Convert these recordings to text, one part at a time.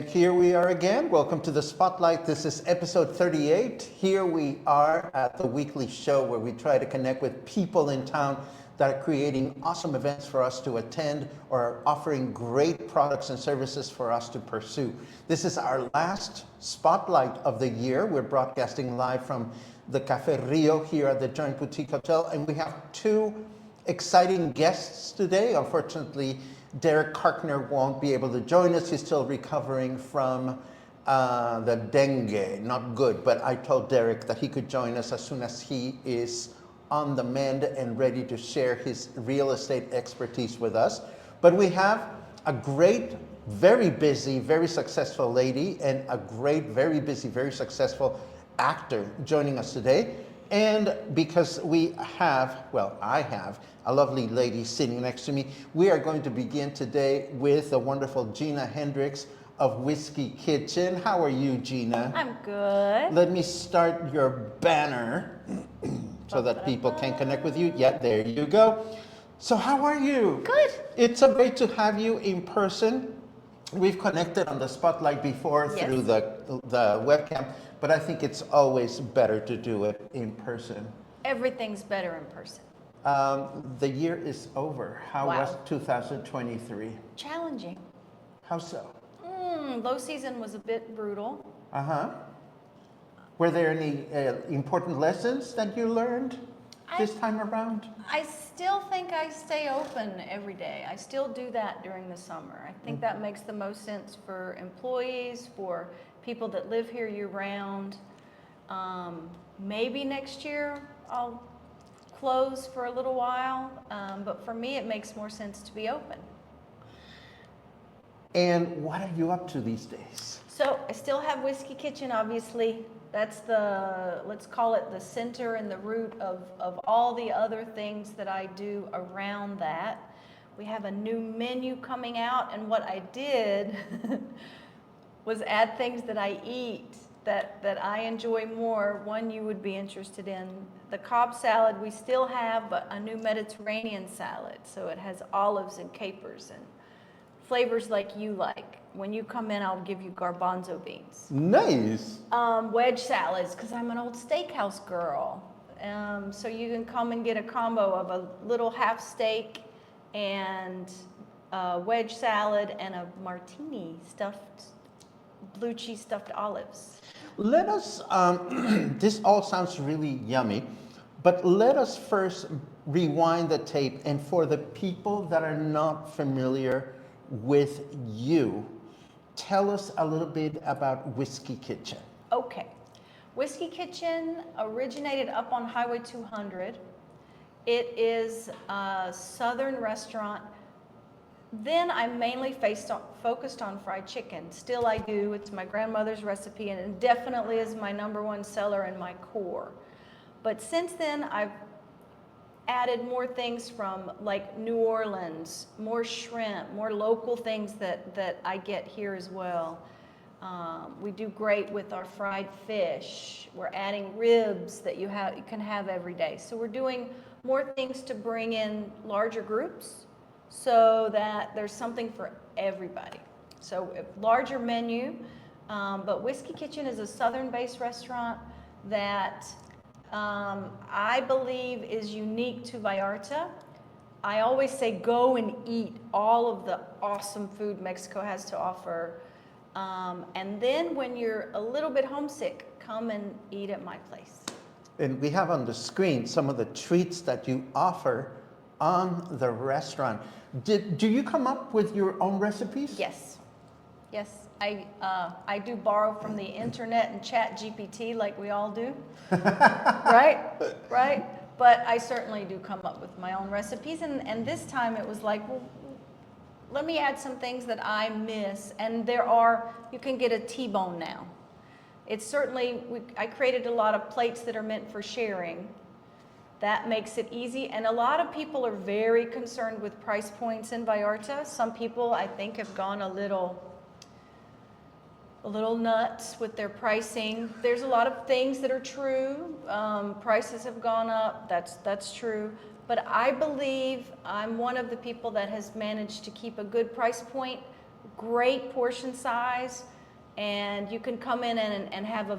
here we are again. Welcome to the Spotlight. This is episode 38. Here we are at the weekly show where we try to connect with people in town that are creating awesome events for us to attend or are offering great products and services for us to pursue. This is our last Spotlight of the year. We're broadcasting live from the Café Rio here at the Joint Boutique Hotel, and we have two exciting guests today. Unfortunately, Derek Karkner won't be able to join us. He's still recovering from the dengue. Not good, but I told Derek that he could join us as soon as he is on the mend and ready to share his real estate expertise with us. But we have a great, very busy, very successful lady and a great, very busy, very successful actor joining us today. And because we have, well, I have a lovely lady sitting next to me, we are going to begin today with the wonderful Gina Hendrix of Whiskey Kitchen. How are you, Gina? I'm good. Let me start your banner so that people can connect with you. Yeah, there you go. So how are you? Good. It's so great to have you in person. We've connected on the Spotlight before through the webcam, but I think it's always better to do it in person. Everything's better in person. The year is over. How was 2023? Challenging. How so? Low season was a bit brutal. Were there any important lessons that you learned this time around? I still think I stay open every day. I still do that during the summer. I think that makes the most sense for employees, for people that live here year round. Maybe next year I'll close for a little while, but for me it makes more sense to be open. And what are you up to these days? So I still have Whiskey Kitchen, obviously. That's the, let's call it the center and the root of all the other things that I do around that. We have a new menu coming out, and what I did was add things that I eat that I enjoy more. One you would be interested in, the Cobb salad we still have, but a new Mediterranean salad. So it has olives and capers and flavors like you like. When you come in, I'll give you garbanzo beans. Nice. Wedge salads, because I'm an old steakhouse girl. So you can come and get a combo of a little half steak and a wedge salad and a martini stuffed, blue cheese stuffed olives. Let us, this all sounds really yummy, but let us first rewind the tape. And for the people that are not familiar with you, tell us a little bit about Whiskey Kitchen. Okay. Whiskey Kitchen originated up on Highway 200. It is a southern restaurant. Then I mainly focused on fried chicken. Still I do. It's my grandmother's recipe, and it definitely is my #1 seller in my core. But since then, I've added more things from like New Orleans, more shrimp, more local things that I get here as well. We do great with our fried fish. We're adding ribs that you can have every day. So we're doing more things to bring in larger groups so that there's something for everybody. So a larger menu, but Whiskey Kitchen is a southern-based restaurant that I believe is unique to Vallarta. I always say go and eat all of the awesome food Mexico has to offer. And then when you're a little bit homesick, come and eat at my place. And we have on the screen some of the treats that you offer on the restaurant. Do you come up with your own recipes? Yes. Yes, I do borrow from the internet and chat GPT like we all do, right? But I certainly do come up with my own recipes, and this time it was like, well, let me add some things that I miss, and you can get a T-bone now. It's certainly, I created a lot of plates that are meant for sharing. That makes it easy, and a lot of people are very concerned with price points in Vallarta. Some people, I think, have gone a little nuts with their pricing. There's a lot of things that are true. Prices have gone up, that's true. But I believe I'm one of the people that has managed to keep a good price point, great portion size, and you can come in and have a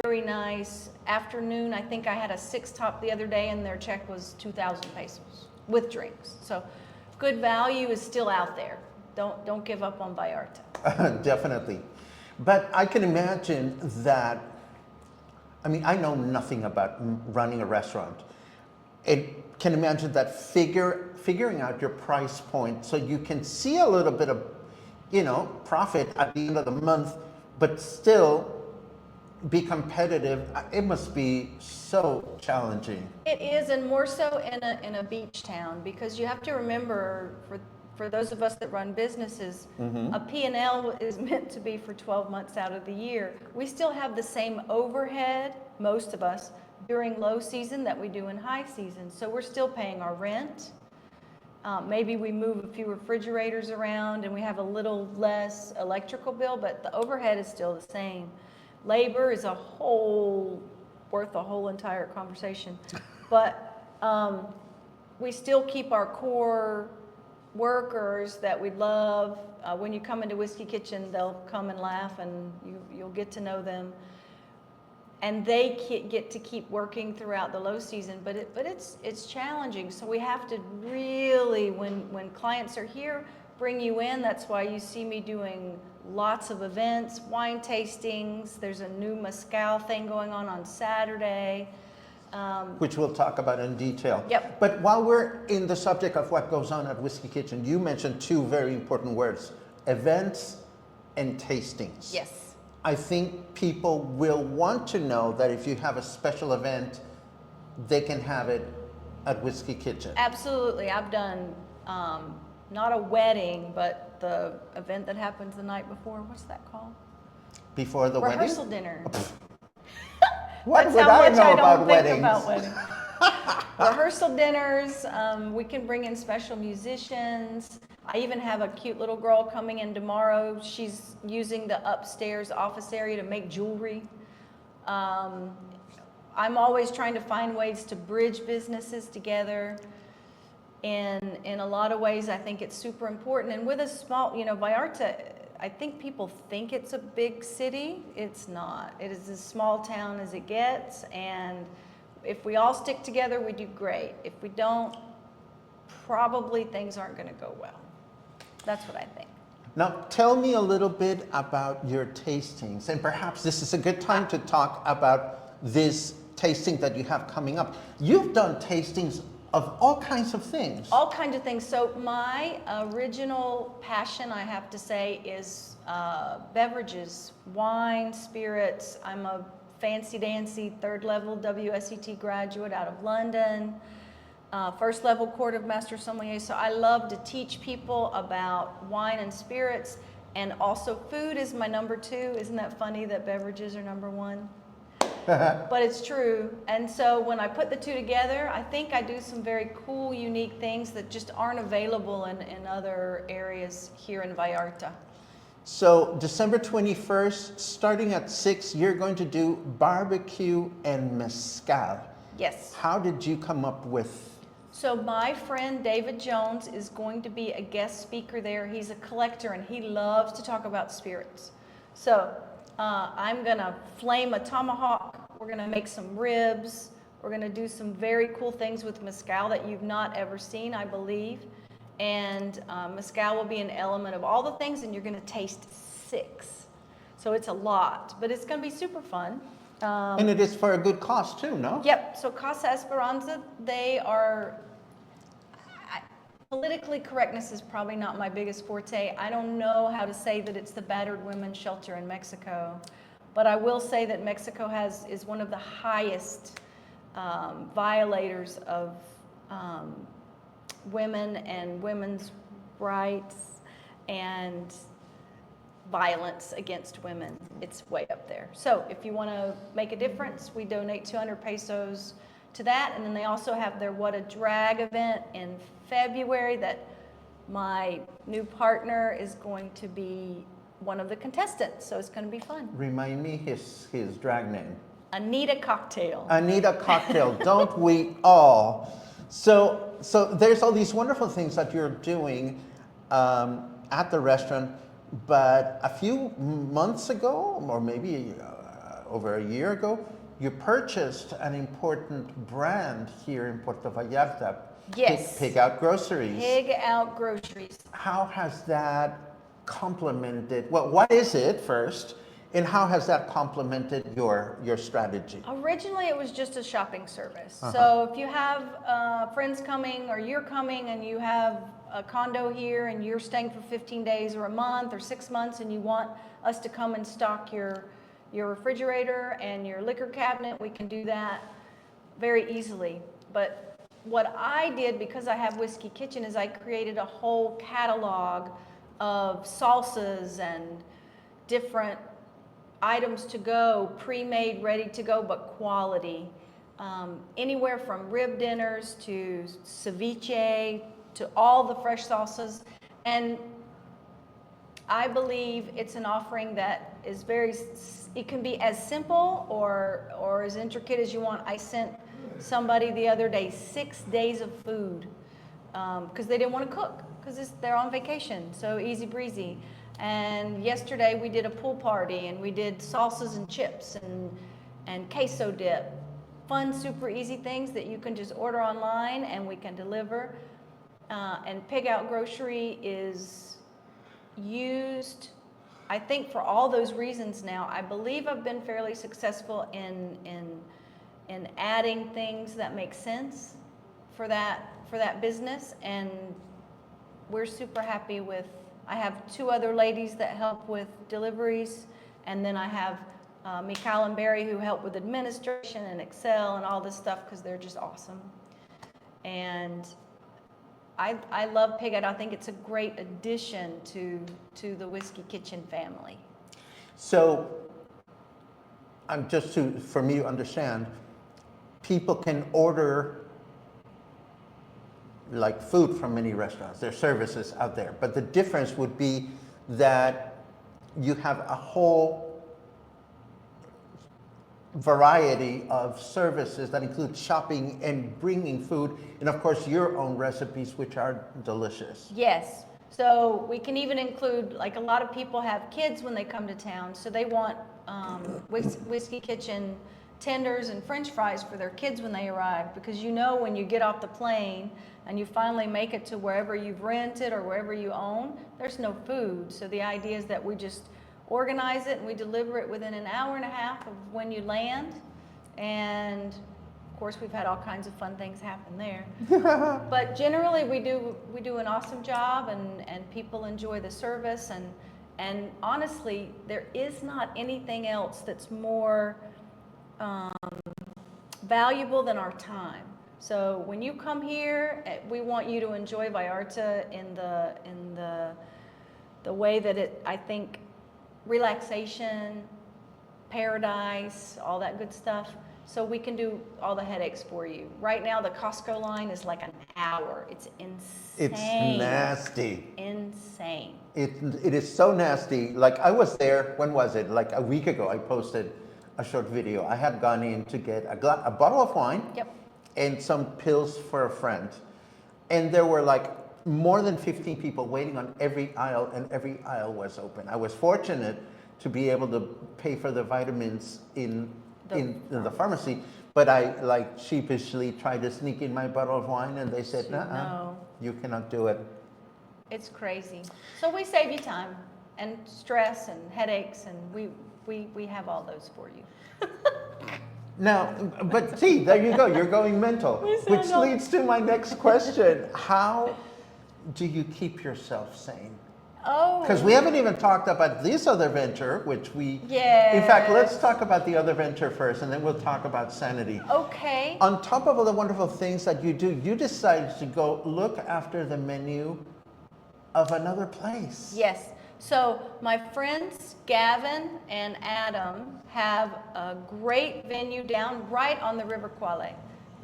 very nice afternoon. I think I had a 6-top the other day, and their check was 2,000 pesos with drinks. So good value is still out there. Don't give up on Vallarta. Definitely. But I can imagine that, I mean, I know nothing about running a restaurant. It can imagine that figuring out your price point so you can see a little bit of, profit at the end of the month, but still be competitive. It must be so challenging. It is, and more so in a beach town, because you have to remember, for those of us that run businesses, a P&L is meant to be for 12 months out of the year. We still have the same overhead, most of us, during low season that we do in high season. So we're still paying our rent. Maybe we move a few refrigerators around and we have a little less electrical bill, but the overhead is still the same. Labor is worth a whole entire conversation. But we still keep our core workers that we love. When you come into Whiskey Kitchen, they'll come and laugh, and you'll get to know them. And they get to keep working throughout the low season, but it's challenging. So we have to really, when clients are here, bring you in. That's why you see me doing lots of events, wine tastings. There's a new mezcal thing going on Saturday. Which we'll talk about in detail. Yep. But while we're in the subject of what goes on at Whiskey Kitchen, you mentioned two very important words: events and tastings. Yes. I think people will want to know that if you have a special event, they can have it at Whiskey Kitchen. Absolutely. I've done not a wedding, but the event that happens the night before. What's that called? Before the wedding? Rehearsal dinner. What That's would how I much know I about don't weddings? think about weddings. Rehearsal dinners. We can bring in special musicians. I even have a cute little girl coming in tomorrow. She's using the upstairs office area to make jewelry. I'm always trying to find ways to bridge businesses together. In a lot of ways, I think it's super important. And with a small, Vallarta, I think people think it's a big city. It's not. It is as small town as it gets. And if we all stick together, we do great. If we don't, probably things aren't going to go well. That's what I think. Now, tell me a little bit about your tastings, and perhaps this is a good time to talk about this tasting that you have coming up. You've done tastings of all kinds of things. All kinds of things. So my original passion, I have to say, is beverages, wine, spirits. I'm a fancy-dancy third-level WSET graduate out of London. First level Court of Master Sommelier. So I love to teach people about wine and spirits, and also food is my number 2. Isn't that funny that beverages are number 1? But it's true. And so when I put the two together, I think I do some very cool, unique things that just aren't available in other areas here in Vallarta. So December 21st, starting at 6, you're going to do barbecue and mezcal. Yes. How did you come up with? So my friend David Jones is going to be a guest speaker there. He's a collector and he loves to talk about spirits. So I'm going to flame a tomahawk. We're going to make some ribs. We're going to do some very cool things with mezcal that you've not ever seen, I believe. And mezcal will be an element of all the things, and you're going to taste 6. So it's a lot, but it's going to be super fun. And it is for a good cause too, no? Yep. So Casa Esperanza, they are, politically correctness is probably not my biggest forte. I don't know how to say that it's the battered women's shelter in Mexico, but I will say that Mexico is one of the highest violators of women and women's rights and violence against women. It's way up there. So if you want to make a difference, we donate 200 pesos to that. And then they also have their What a Drag event in February that my new partner is going to be one of the contestants. So it's going to be fun. Remind me his drag name. Anita Cocktail. Anita Cocktail, don't we all? So there's all these wonderful things that you're doing at the restaurant. but a few months ago, or maybe over a year ago, you purchased an important brand here in Puerto Vallarta. Yes. Pig Out Groceries. Pig Out Groceries. How has that complemented, well, what is it first, and how has that complemented your strategy? Originally, it was just a shopping service. Uh-huh. So if you have friends coming or you're coming and you have a condo here and you're staying for 15 days or a month or 6 months and you want us to come and stock your refrigerator and your liquor cabinet, we can do that very easily. But what I did, because I have Whiskey Kitchen, is I created a whole catalog of salsas and different items to go, pre-made, ready to go, but quality. Anywhere from rib dinners to ceviche to all the fresh salsas. And I believe it's an offering that is it can be as simple or as intricate as you want. I sent somebody the other day 6 days of food because they didn't want to cook because they're on vacation, so easy breezy. And yesterday we did a pool party and we did salsas and chips and queso dip. Fun, super easy things that you can just order online and we can deliver. And Pig Out Grocery is used, I think, for all those reasons now. I believe I've been fairly successful in adding things that make sense for that business, and we're super happy with. I have 2 other ladies that help with deliveries, and then I have Mikhail and Barry who help with administration and Excel and all this stuff because they're just awesome. And I love Pig Out. I think it's a great addition to the Whiskey Kitchen family. So, for me to understand, people can order like food from many restaurants. There are services out there, but the difference would be that you have a whole variety of services that include shopping and bringing food, and of course your own recipes, which are delicious. Yes. So we can even include, like, a lot of people have kids when they come to town, so they want Whiskey Kitchen tenders and French fries for their kids when they arrive, because when you get off the plane and you finally make it to wherever you've rented or wherever you own, there's no food. So the idea is that we just organize it and we deliver it within an hour and a half of when you land. And of course, we've had all kinds of fun things happen there. But generally, we do an awesome job, and people enjoy the service. And honestly, there is not anything else that's more valuable than our time. So when you come here, we want you to enjoy Vallarta in the way that I think, relaxation, paradise, all that good stuff. So we can do all the headaches for you. Right now, the Costco line is like an hour. It's insane. It's nasty. Insane. It is so nasty. Like, I was there, when was it? Like a week ago, I posted a short video. I had gone in to get a bottle of wine. Yep. And some pills for a friend. And there were like more than 15 people waiting on every aisle, and every aisle was open. I was fortunate to be able to pay for the vitamins in the pharmacy, but I like sheepishly tried to sneak in my bottle of wine, and they said, no, you cannot do it. It's crazy. So we save you time and stress and headaches, and we have all those for you. Now, but see, there you go, you're going mental, which leads to my next question. How do you keep yourself sane? Oh. Because we haven't even talked about this other venture, which we... Yes. In fact, let's talk about the other venture first, and then we'll talk about sanity. Okay. On top of all the wonderful things that you do, you decided to go look after the menu of another place. Yes. So my friends Gavin and Adam have a great venue down right on the River Quale.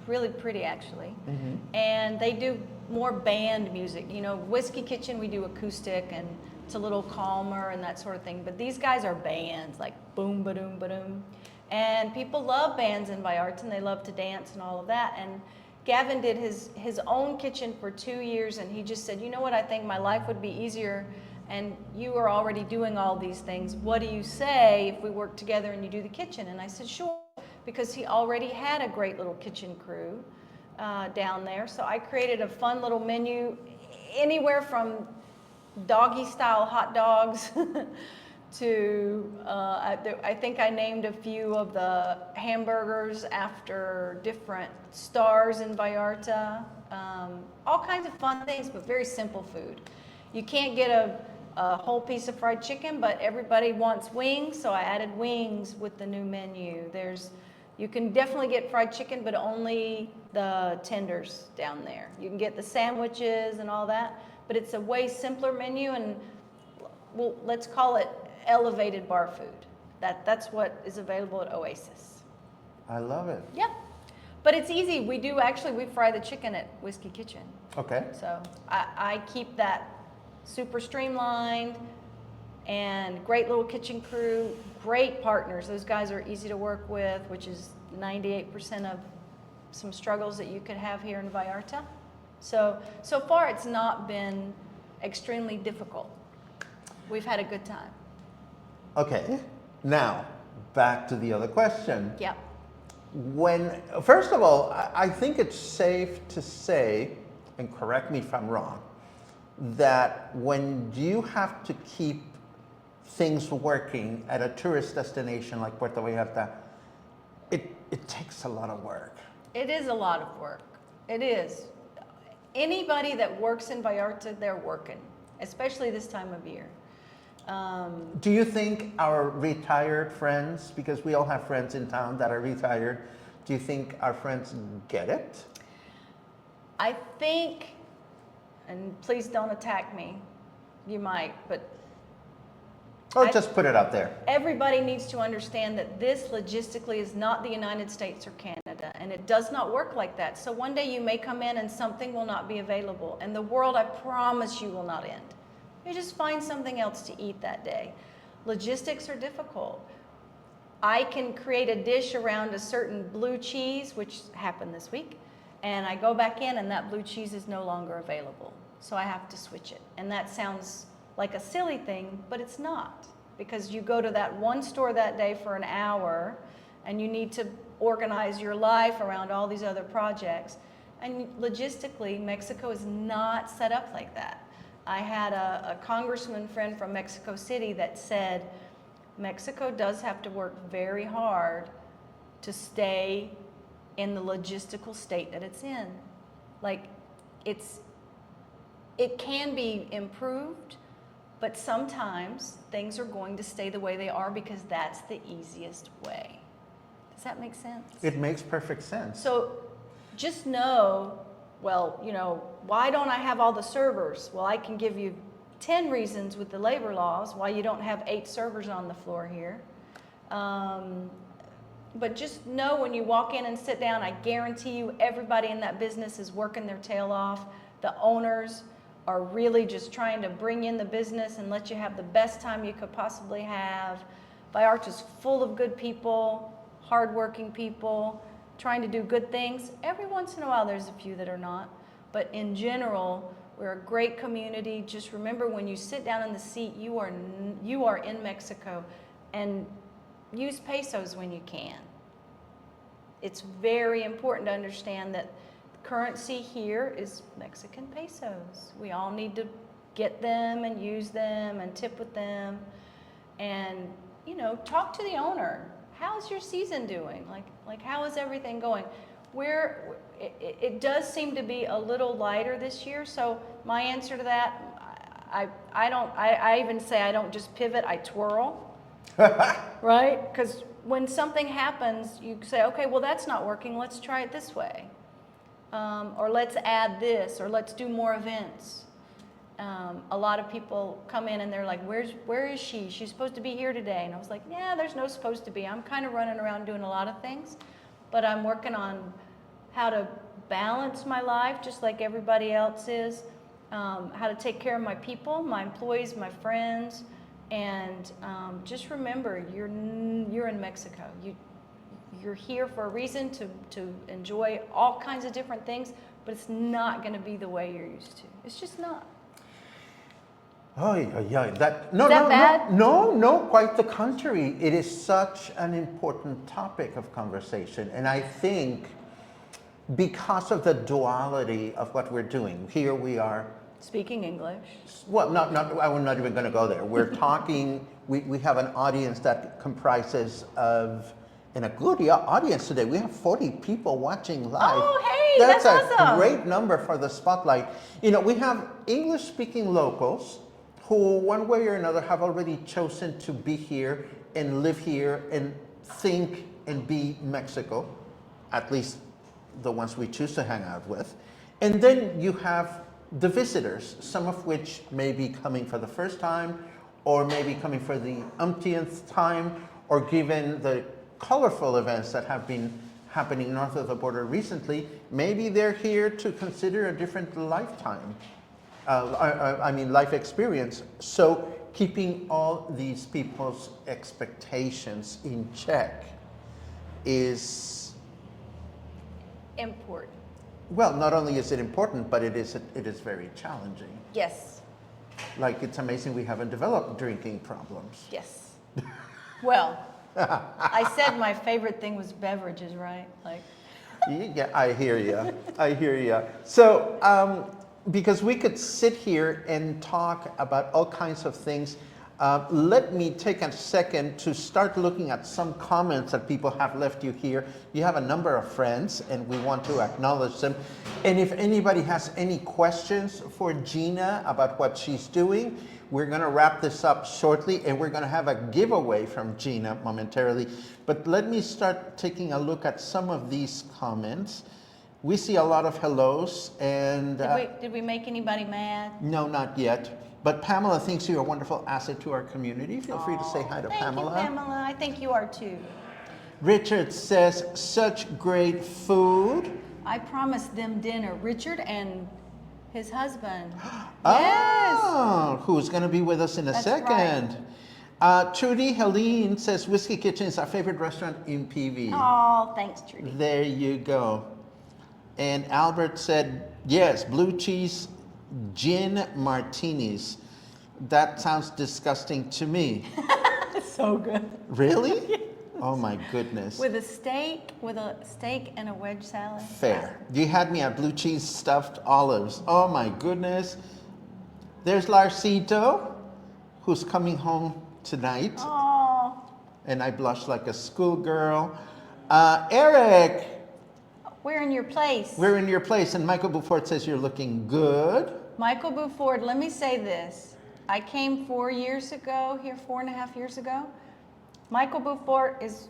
Really pretty, actually. Mm-hmm. And they do more band music. Whiskey Kitchen, we do acoustic, and it's a little calmer and that sort of thing. But these guys are bands, like boom, ba-doom, ba-doom. And people love bands in Vallarta, and they love to dance and all of that. And Gavin did his own kitchen for 2 years, and he just said, you know what, I think my life would be easier and you are already doing all these things. What do you say if we work together and you do the kitchen? And I said, sure, because he already had a great little kitchen crew down there. So I created a fun little menu, anywhere from doggy style hot dogs to, I think I named a few of the hamburgers after different stars in Vallarta. All kinds of fun things, but very simple food. You can't get a whole piece of fried chicken, but everybody wants wings, so I added wings with the new menu. You can definitely get fried chicken, but only the tenders down there. You can get the sandwiches and all that, but it's a way simpler menu, and well, let's call it elevated bar food. That's what is available at Oasis. I love it. Yep. But it's easy. We fry the chicken at Whiskey Kitchen. Okay. So I keep that super streamlined, and great little kitchen crew, great partners. Those guys are easy to work with, which is 98% of some struggles that you could have here in Vallarta. So far it's not been extremely difficult. We've had a good time. Okay, now back to the other question. Yep. First of all, I think it's safe to say, and correct me if I'm wrong, that when you have to keep things working at a tourist destination like Puerto Vallarta, it takes a lot of work. It is a lot of work. It is. Anybody that works in Vallarta, they're working, especially this time of year. Do you think our retired friends, because we all have friends in town that are retired, do you think our friends get it? I think, and please don't attack me, you might, but Just put it out there. everybody needs to understand that this logistically is not the United States or Canada, and it does not work like that. So one day you may come in and something will not be available, and the world, I promise you, will not end. You just find something else to eat that day. Logistics are difficult. I can create a dish around a certain blue cheese, which happened this week, and I go back in and that blue cheese is no longer available. So I have to switch it. And that sounds like a silly thing, but it's not, because you go to that one store that day for an hour and you need to organize your life around all these other projects. And logistically, Mexico is not set up like that. I had a congressman friend from Mexico City that said, Mexico does have to work very hard to stay in the logistical state that it's in. Like, it can be improved, but sometimes things are going to stay the way they are because that's the easiest way. Does that make sense? It makes perfect sense. So just know, well, why don't I have all the servers? Well, I can give you 10 reasons with the labor laws why you don't have 8 servers on the floor here. But just know when you walk in and sit down, I guarantee you everybody in that business is working their tail off. The owners are really just trying to bring in the business and let you have the best time you could possibly have. Vallarta's full of good people, hardworking people, trying to do good things. Every once in a while there's a few that are not, but in general, we're a great community. Just remember, when you sit down in the seat, you are in Mexico, and use pesos when you can. It's very important to understand that currency here is Mexican pesos. We all need to get them and use them and tip with them, and talk to the owner. How's your season doing? Like how is everything going? It does seem to be a little lighter this year. So my answer to that, I even say I don't just pivot, I twirl, right? Because when something happens, you say, okay, well that's not working. Let's try it this way, or let's add this, or let's do more events. A lot of people come in and they're like, where is she? She's supposed to be here today. And I was like, yeah, there's no supposed to be. I'm kind of running around doing a lot of things, but I'm working on how to balance my life just like everybody else is, how to take care of my people, my employees, my friends, and just remember, you're in Mexico. You're here for a reason to enjoy all kinds of different things, but it's not going to be the way you're used to. It's just not. Oh, yeah. Bad? No, quite the contrary. It is such an important topic of conversation. And I think because of the duality of what we're doing, here we are. Speaking English. Well, I'm not even going to go there. We're talking, we have an audience that comprises of, in a good audience today, we have 40 people watching live. Oh, hey, that's awesome. A great number for the spotlight. You know, we have English-speaking locals who, one way or another, have already chosen to be here and live here and think and be Mexico, at least the ones we choose to hang out with. And then you have the visitors, some of which may be coming for the first time, or maybe coming for the umpteenth time, or given the colorful events that have been happening north of the border recently, maybe they're here to consider a different lifetime. Life experience. So keeping all these people's expectations in check is important. Well, not only is it important, but it is very challenging. Yes. Like, it's amazing we haven't developed drinking problems. Yes. Well, I said my favorite thing was beverages, right? Like. Yeah, I hear you. So, because we could sit here and talk about all kinds of things, let me take a second to start looking at some comments that people have left you here. You have a number of friends, and we want to acknowledge them. And if anybody has any questions for Gina about what she's doing, we're going to wrap this up shortly, and we're going to have a giveaway from Gina momentarily. But let me start taking a look at some of these comments. We see a lot of hellos, and Did we make anybody mad? no, not yet. But Pamela thinks you're a wonderful asset to our community. Feel free to say hi to Pamela. Thank you, Pamela. I think you are too. Richard says, such great food. I promised them dinner. Richard and his husband. Oh, who's going to be with us in a That's second. Trudy Helene says, Whiskey Kitchen is our favorite restaurant in PV. Oh, thanks, Trudy. There you go. And Albert said, yes, blue cheese gin martinis. That sounds disgusting to me. So good. Really? Yes. Oh my goodness. With a steak and a wedge salad. Fair. You had me at blue cheese stuffed olives. Oh my goodness. There's Larcito, who's coming home tonight. Oh. And I blush like a schoolgirl. Eric. We're in your place. We're in your place. And Michael Buford says you're looking good. Michael Buford, let me say this. I came 4 years ago, here 4.5 years ago. Michael Buford is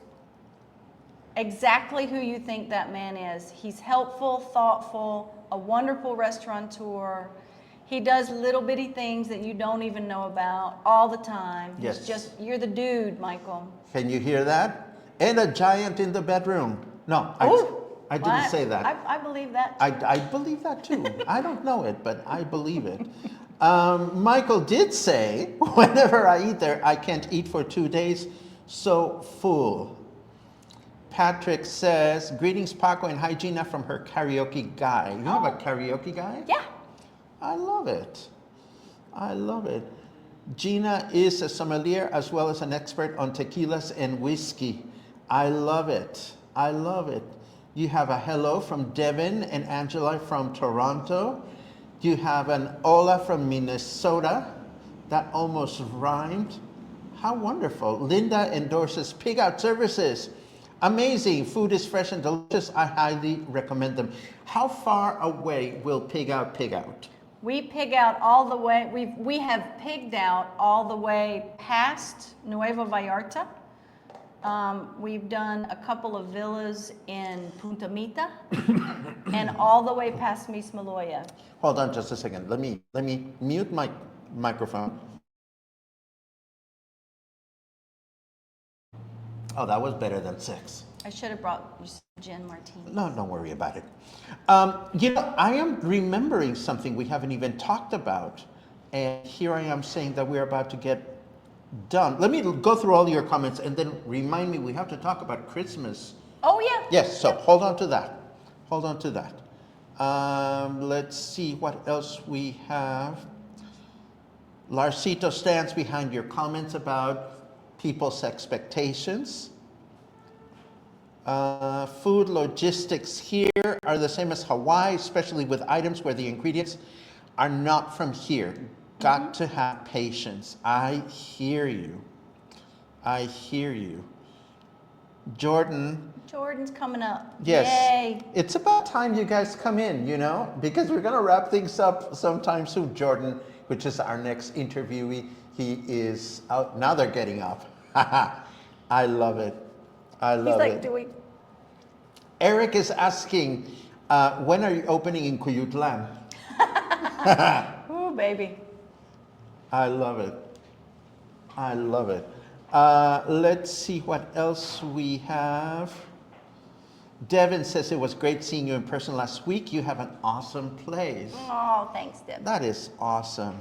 exactly who you think that man is. He's helpful, thoughtful, a wonderful restaurateur. He does little bitty things that you don't even know about all the time. Yes. He's just, you're the dude, Michael. Can you hear that? And a giant in the bedroom. No, I didn't say that. I believe that too. I believe that too. I don't know it, but I believe it. Michael did say, whenever I eat there, I can't eat for 2 days, so full. Patrick says, greetings Paco and hi Gina from her karaoke guy. You have a karaoke guy? Yeah. I love it. I love it. Gina is a sommelier as well as an expert on tequilas and whiskey. I love it. I love it. You have a hello from Devin and Angela from Toronto. You have an Ola from Minnesota. That almost rhymed. How wonderful. Linda endorses Pig Out Services. Amazing. Food is fresh and delicious. I highly recommend them. How far away will Pig Out? We pig out all the way, we have pigged out all the way past Nuevo Vallarta. We've done a couple of villas in Punta Mita and all the way past Mismaloya. Hold on just a second. Let me mute my microphone. Oh, that was better than 6. I should have brought you some gin martini. No, don't worry about it. I am remembering something we haven't even talked about. And here I am saying that we're about to get done. Let me go through all your comments and then remind me we have to talk about Christmas. Oh, yeah. Yes, so hold on to that. Hold on to that. Let's see what else we have. Larcito stands behind your comments about people's expectations. Food logistics here are the same as Hawaii, especially with items where the ingredients are not from here. Got to have patience. I hear you. I hear you. Jordan's coming up. Yes. Yay. It's about time you guys come in, you know, because we're going to wrap things up sometime soon. Jordon, which is our next interviewee, he is out. Now they're getting up. I love it. I love it. He's like, do we? Eric is asking, when are you opening in Cuyutlan? Ooh, baby. I love it. I love it. Let's see what else we have. Devin says it was great seeing you in person last week. You have an awesome place. Oh, thanks, Deb. That is awesome.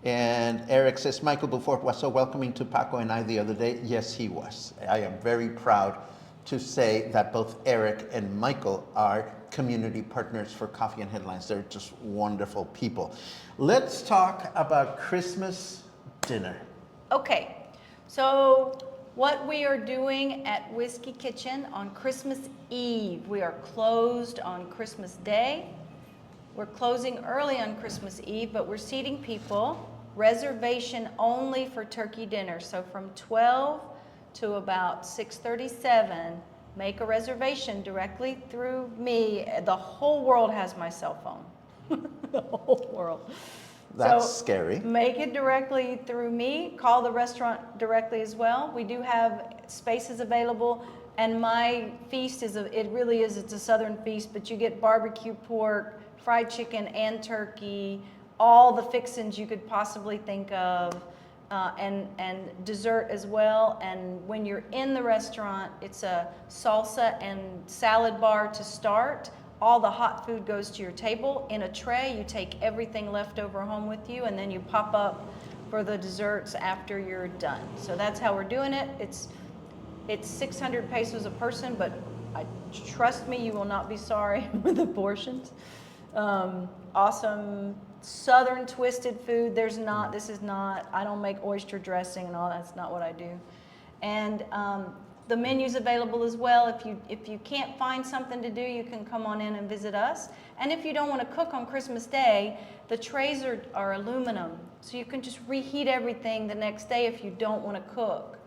And Eric says, Michael Beaufort was so welcoming to Paco and I the other day. Yes, he was. I am very proud to say that both Eric and Michael are community partners for Coffee and Headlines. They're just wonderful people. Let's talk about Christmas dinner. Okay, so what we are doing at Whiskey Kitchen on Christmas Eve. We are closed on Christmas Day. We're closing early on Christmas Eve, but we're seating people. Reservation only for turkey dinner. So from 12 to about 6:37, make a reservation directly through me. The whole world has my cell phone. The whole world. That's So scary. make it directly through me. Call the restaurant directly as well. We do have spaces available, and my feast it's a Southern feast, but you get barbecue pork, fried chicken, and turkey, all the fixings you could possibly think of, and dessert as well. And when you're in the restaurant, it's a salsa and salad bar to start. All the hot food goes to your table in a tray. You take everything left over home with you, and then you pop up for the desserts after you're done. So that's how we're doing it. It's 600 pesos a person, but trust me, you will not be sorry with the portions. Awesome Southern twisted food. I don't make oyster dressing and all. That's not what I do. And the menu's available as well. If you can't find something to do, you can come on in and visit us. And if you don't want to cook on Christmas Day, the trays are aluminum, so you can just reheat everything the next day if you don't want to cook.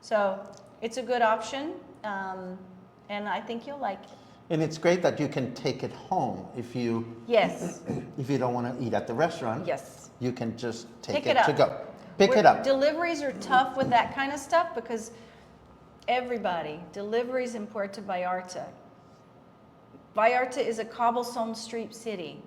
So it's a good option, and I think you'll like it. And it's great that you can take it home if you Yes. if you don't want to eat at the restaurant. Yes. You can just take Pick it it up. to go. Pick it up. Deliveries are tough with that kind of stuff because deliveries in Puerto Vallarta. Vallarta is a cobblestone street city.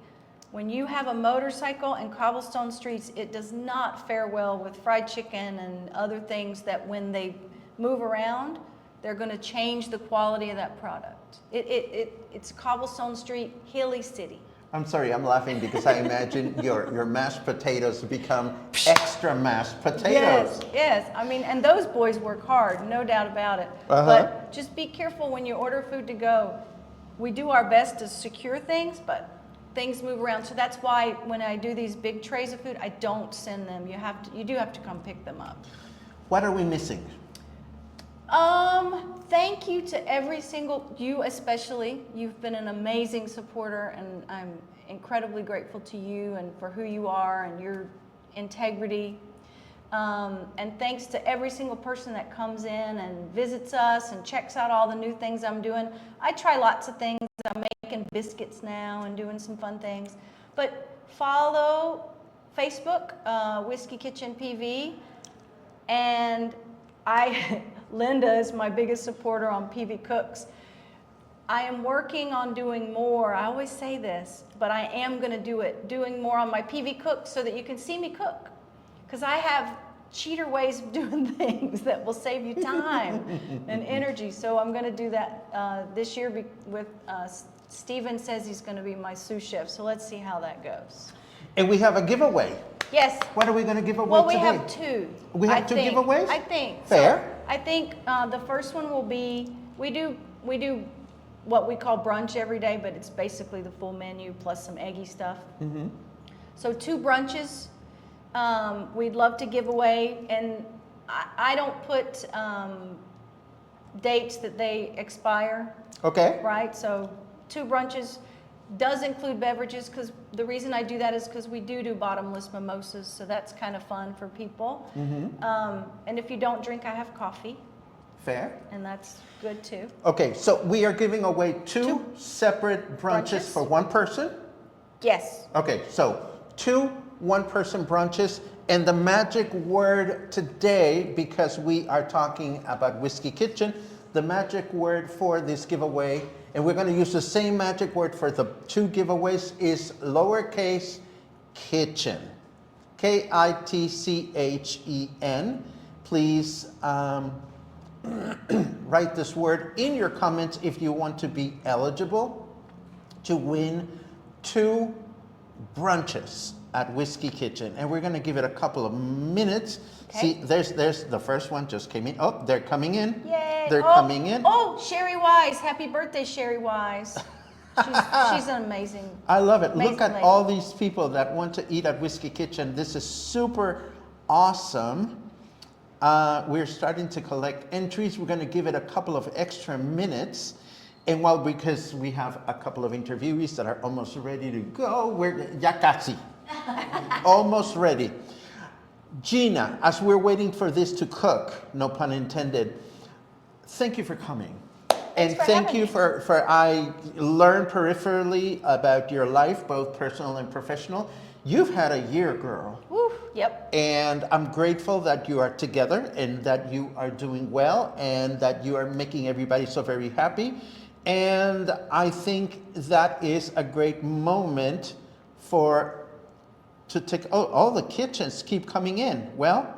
When you have a motorcycle and cobblestone streets, it does not fare well with fried chicken and other things that when they move around, they're going to change the quality of that product. It's cobblestone street, hilly city. I'm sorry, I'm laughing because I imagine your mashed potatoes become extra mashed potatoes. Yes. I mean, and those boys work hard, no doubt about it. But just be careful when you order food to go. We do our best to secure things, but things move around. So that's why when I do these big trays of food, I don't send them. You do have to come pick them up. What are we missing? Thank you to every single, you especially. You've been an amazing supporter, and I'm incredibly grateful to you and for who you are and your integrity. And thanks to every single person that comes in and visits us and checks out all the new things I'm doing. I try lots of things. I'm making biscuits now and doing some fun things. But follow Facebook, Whiskey Kitchen PV, and Linda is my biggest supporter on PV Cooks. I am working on doing more. I always say this, but I am going to doing more on my PV Cooks so that you can see me cook. Because I have cheater ways of doing things that will save you time and energy. So I'm going to do that this year with Steven says he's going to be my sous chef. So let's see how that goes. And we have a giveaway. Yes. What are we going to give away Well, we today? have two. We have two giveaways? I think. Fair. So I think the first one will be, we do what we call brunch every day, but it's basically the full menu plus some eggy stuff. Mm-hmm. So 2 brunches We'd love to give away, and I don't put dates that they expire, Okay. right? So 2 brunches does include beverages, because the reason I do that is because we do bottomless mimosas, so that's kind of fun for people. And if you don't drink, I have coffee, Fair. and that's good too. Okay, so we are giving away 2 separate brunches Brunches? for one person? Yes. Okay, so 2 one-person brunches, and the magic word today, because we are talking about Whiskey Kitchen, the magic word for this giveaway, and we're going to use the same magic word for the 2 giveaways, is lowercase kitchen. Kitchen. Please write this word in your comments if you want to be eligible to win 2 brunches at Whiskey Kitchen. And we're going to give it a couple of minutes. Okay. See, there's the first one just came in. Oh, they're coming in. Yay. They're coming in. Oh, Sherry Wise. Happy birthday, Sherry Wise. She's an amazing. I love it. Amazing Look at lady. all these people that want to eat at Whiskey Kitchen. This is super awesome. We're starting to collect entries. We're going to give it a couple of extra minutes. And because we have a couple of interviewees that are almost ready to go, we're ya casi. Almost ready. Gina, as we're waiting for this to cook, no pun intended, thank you for coming. And for thank having you me. for I learned peripherally about your life, both personal and professional. You've had a year, girl. Woo, yep. And I'm grateful that you are together and that you are doing well and that you are making everybody so very happy. And I think that is a great moment to take, all the kitchens keep coming in. Well,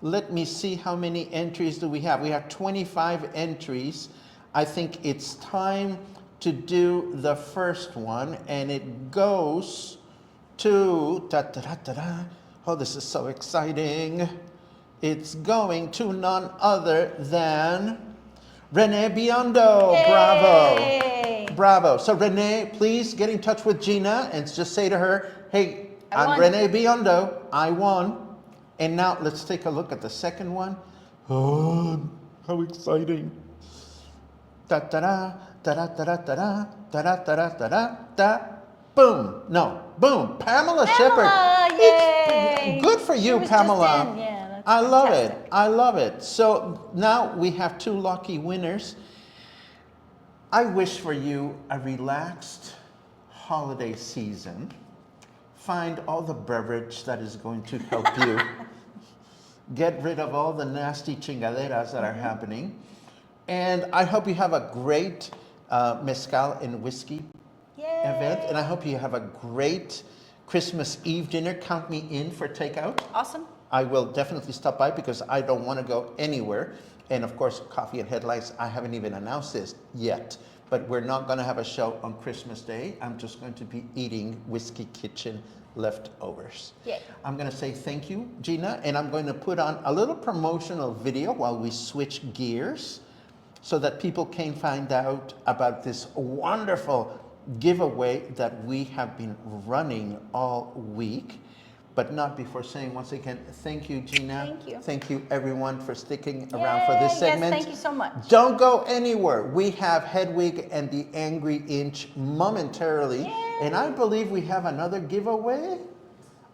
let me see how many entries do we have. We have 25 entries. I think it's time to do the first one, and it goes to, oh, this is so exciting. It's going to none other than Renee Biondo. Yay! Bravo. Bravo. So Renee, please get in touch with Gina and just say to her, hey, I I'm won. Renee Biondo. I won. And now let's take a look at the second one. Oh, how exciting. Da-da-da, da-da-da-da-da, da-da-da-da-da-da. Boom. No. Boom. Pamala Sheppard. Yay! Good for you, She was Pamala. just in. Yeah, that's I love fantastic. it. I love it. So now we have 2 lucky winners. I wish for you a relaxed holiday season. Find all the beverage that is going to help you. Get rid of all the nasty chingaderas that are happening. And I hope you have a great mezcal and whiskey Yay! event. And I hope you have a great Christmas Eve dinner. Count me in for takeout. Awesome. I will definitely stop by because I don't want to go anywhere. And of course, Coffee and Headlights, I haven't even announced this yet. But we're not going to have a show on Christmas Day. I'm just going to be eating Whiskey Kitchen leftovers. Yay. I'm going to say thank you, Gina, and I'm going to put on a little promotional video while we switch gears so that people can find out about this wonderful giveaway that we have been running all week. But not before saying once again, thank you, Gina. Thank you. Thank you, everyone, for sticking around for this Yay! segment. Yes, thank you so much. Don't go anywhere. We have Hedwig and the Angry Inch momentarily. Yay! And I believe we have another giveaway.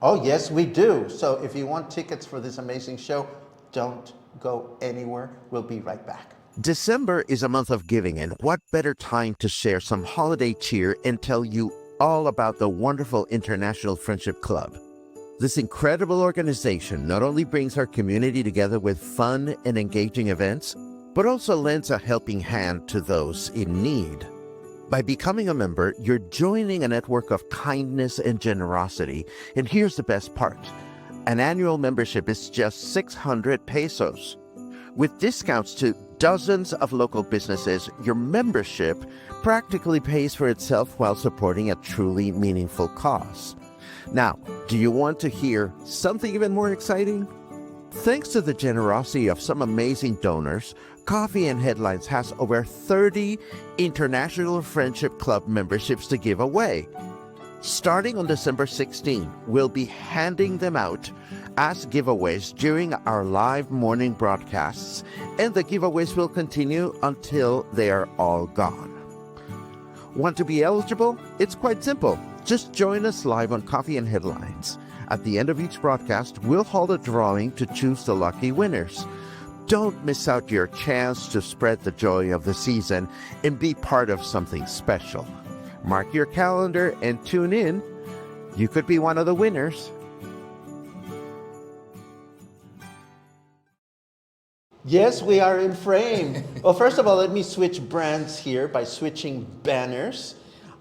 Oh, yes, we do. So if you want tickets for this amazing show, don't go anywhere. We'll be right back. December is a month of giving, and what better time to share some holiday cheer and tell you all about the wonderful International Friendship Club. This incredible organization not only brings our community together with fun and engaging events, but also lends a helping hand to those in need. By becoming a member, you're joining a network of kindness and generosity. And here's the best part. An annual membership is just 600 pesos. With discounts to dozens of local businesses, your membership practically pays for itself while supporting a truly meaningful cause. Now, do you want to hear something even more exciting? Thanks to the generosity of some amazing donors, Coffee and Headlines has over 30 International Friendship Club memberships to give away. Starting on December 16, we'll be handing them out as giveaways during our live morning broadcasts, and the giveaways will continue until they are all gone. Want to be eligible? It's quite simple. Just join us live on Coffee and Headlines. At the end of each broadcast, we'll hold a drawing to choose the lucky winners. Don't miss out your chance to spread the joy of the season and be part of something special. Mark your calendar and tune in. You could be one of the winners. Yes, we are in frame. Well, first of all, let me switch brands here by switching banners.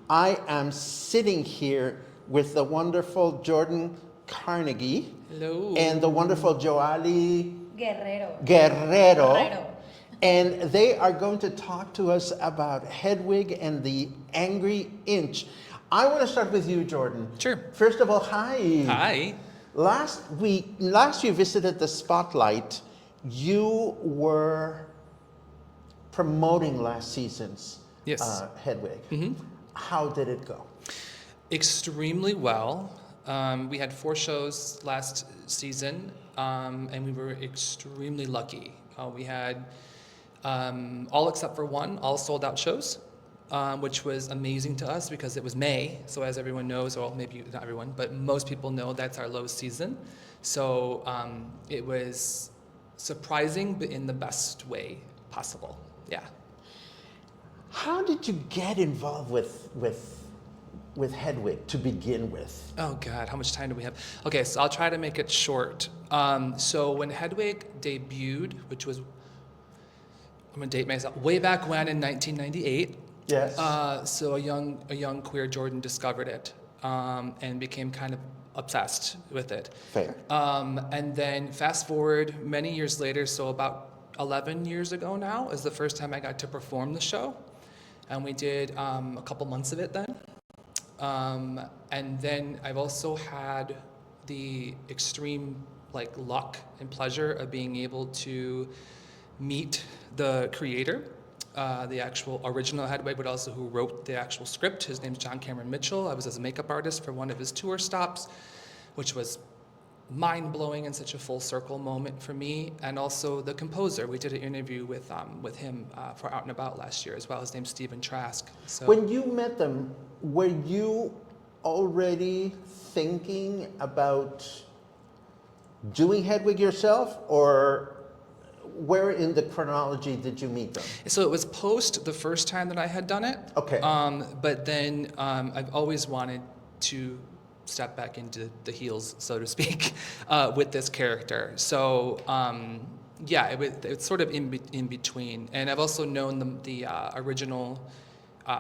I am sitting here with the wonderful Jordon Carnegie. Hello. And the wonderful Yoali Guerrero. Guerrero. And they are going to talk to us about Hedwig and the Angry Inch. I want to start with you, Jordon. Sure. First of all, hi. Hi. Last you visited the Spotlight, you were promoting last season's Yes. Hedwig. Mm-hmm. How did it go? Extremely well. We had 4 shows last season, and we were extremely lucky. We had all except for one, all sold out shows, which was amazing to us because it was May. So as everyone knows, or maybe not everyone, but most people know that's our low season. So it was surprising, but in the best way possible. Yeah. How did you get involved with Hedwig to begin with? Oh God, how much time do we have? Okay, so I'll try to make it short. So when Hedwig debuted, which was, I'm gonna date myself, way back when in 1998. Yes. So a young queer Jordon discovered it and became kind of obsessed with it. Fair. And then fast forward many years later, so about 11 years ago now is the first time I got to perform the show. And we did a couple months of it then. And then I've also had the extreme luck and pleasure of being able to meet the creator, the actual original Hedwig, but also who wrote the actual script. His name's John Cameron Mitchell. I was his makeup artist for one of his tour stops, which was mind-blowing and such a full circle moment for me. And also the composer. We did an interview with him for Out and About last year as well. His name's Stephen Trask. So When you met them, were you already thinking about doing Hedwig yourself, or where in the chronology did you meet them? So it was post the first time that I had done it. Okay. But then I've always wanted to step back into the heels, so to speak, with this character. So yeah, it's sort of in between. And I've also known the original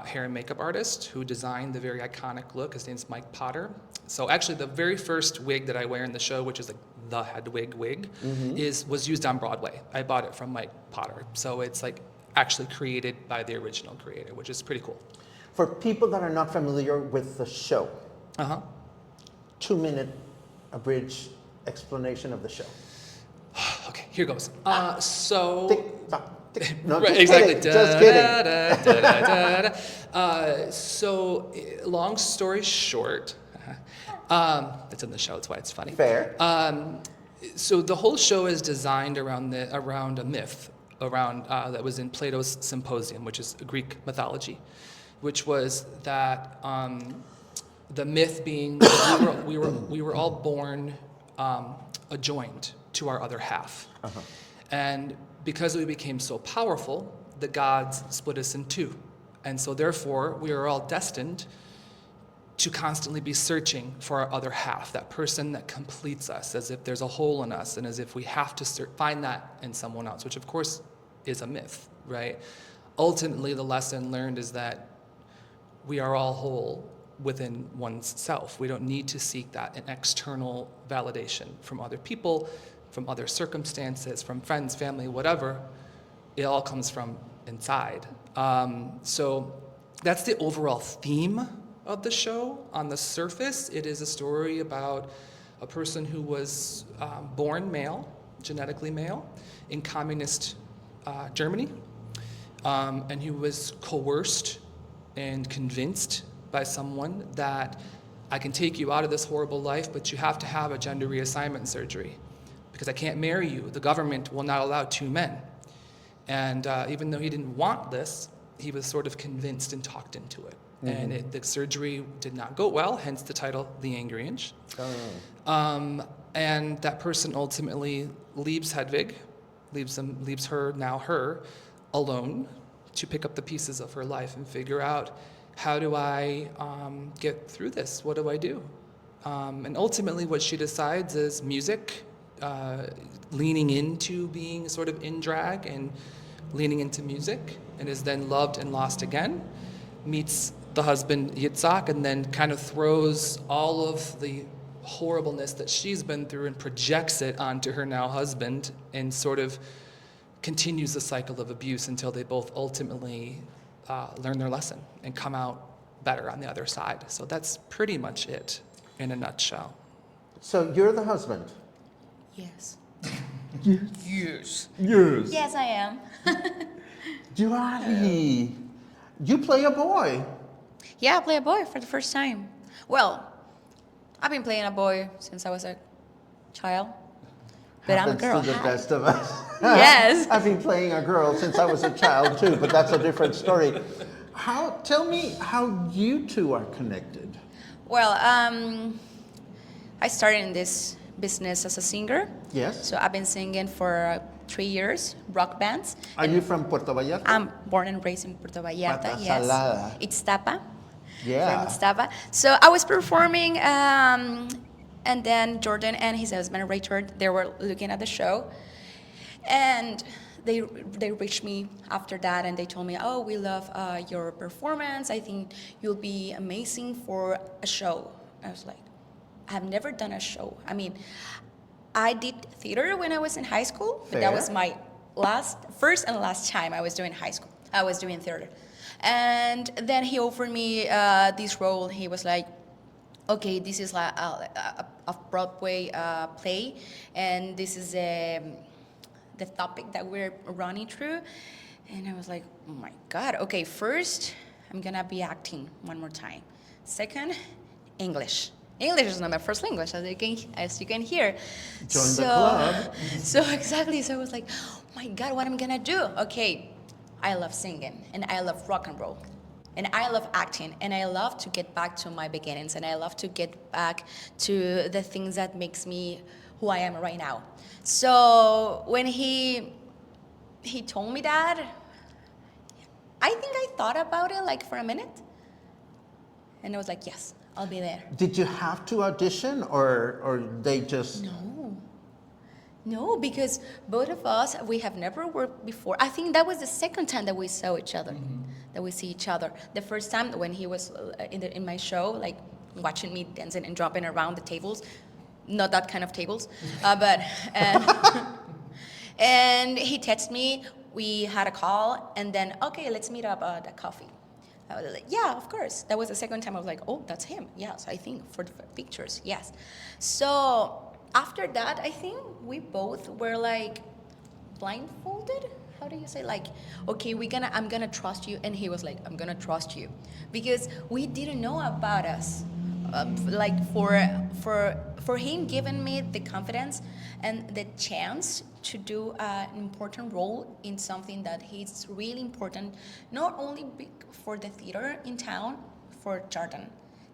hair and makeup artist who designed the very iconic look. His name's Mike Potter. So actually the very first wig that I wear in the show, which is the Hedwig wig, was used on Broadway. I bought it from Mike Potter. So it's actually created by the original creator, which is pretty cool. For people that are not familiar with the show, 2-minute abridged explanation of the show. Okay, here goes. Tick, tock, tick. No, right, just exactly. kidding, just kidding. So, long story short, it's in the show. That's why it's funny. Fair. So the whole show is designed around a myth that was in Plato's Symposium, which is Greek mythology, which was that the myth being that we were all born adjoined to our other half, and because we became so powerful, the gods split us in two, and so therefore we are all destined to constantly be searching for our other half, that person that completes us, as if there's a hole in us, and as if we have to find that in someone else, which of course is a myth, right? Ultimately, the lesson learned is that we are all whole within one's self. We don't need to seek that in external validation from other people, from other circumstances, from friends, family, whatever. It all comes from inside. So that's the overall theme of the show. On the surface, it is a story about a person who was born male, genetically male, in communist Germany, and who was coerced and convinced by someone that I can take you out of this horrible life, but you have to have a gender reassignment surgery because I can't marry you. The government will not allow 2 men. And even though he didn't want this, he was sort of convinced and talked into it. And the surgery did not go well, hence the title, The Angry Inch. And that person ultimately leaves Hedwig, leaves her alone to pick up the pieces of her life and figure out, how do I get through this? What do I do? And ultimately what she decides is music, leaning into being sort of in drag and leaning into music, and is then loved and lost again, meets the husband Yitzhak, and then kind of throws all of the horribleness that she's been through and projects it onto her now husband, and sort of continues the cycle of abuse until they both ultimately learn their lesson and come out better on the other side. So that's pretty much it in a nutshell. So you're the husband? Yes. Yes. Yes, I am. Yoali, you play a boy. Yeah, I play a boy for the first time. Well, I've been playing a boy since I was a child, but I'm a girl. Happens to the best of us. Yes. I've been playing a girl since I was a child too, but that's a different story. Tell me how you two are connected. Well, I started in this business as a singer. Yes. So I've been singing for 3 years, rock bands. Are you from Puerto Vallarta? I'm born and raised in Puerto Vallarta. Pata Yes. Salada. It's Tapa. Yeah. From Tapa. So I was performing, and then Jordon and his husband Richard, they were looking at the show, and they reached me after that, and they told me, "Oh, we love your performance. I think you'll be amazing for a show." I was like, "I've never done a show. I mean, I did theater when I was in high school, but that was my first and last time I was doing theater." And then he offered me this role. He was like, "Okay, this is like a Broadway play, and this is the topic that we're running through." And I was like, "Oh my God, okay, first, I'm gonna be acting one more time. Second, English. English is not my first language, as you can hear." Join the club. So exactly, so I was like, "Oh my God, what am I gonna do?" Okay, I love singing, and I love rock and roll, and I love acting, and I love to get back to my beginnings, and I love to get back to the things that makes me who I am right now. So when he told me that, I think I thought about it like for a minute, and I was like, "Yes, I'll be there." Did you have to audition, or they just? No, because both of us, we have never worked before. I think that was the second time that we saw each other, that we see each other. The first time when he was in my show, like watching me dancing and jumping around the tables, not that kind of tables, but and he texted me. We had a call, and then okay, let's meet up at a coffee. I was like, "Yeah, of course." That was the second time I was like, "Oh, that's him." Yes, I think for the pictures, yes. So after that, I think we both were like blindfolded. How do you say, like, okay, I'm gonna trust you, and he was like, "I'm gonna trust you," because we didn't know about us. Like for him giving me the confidence and the chance to do an important role in something that is really important, not only for the theater in town, for Jordon.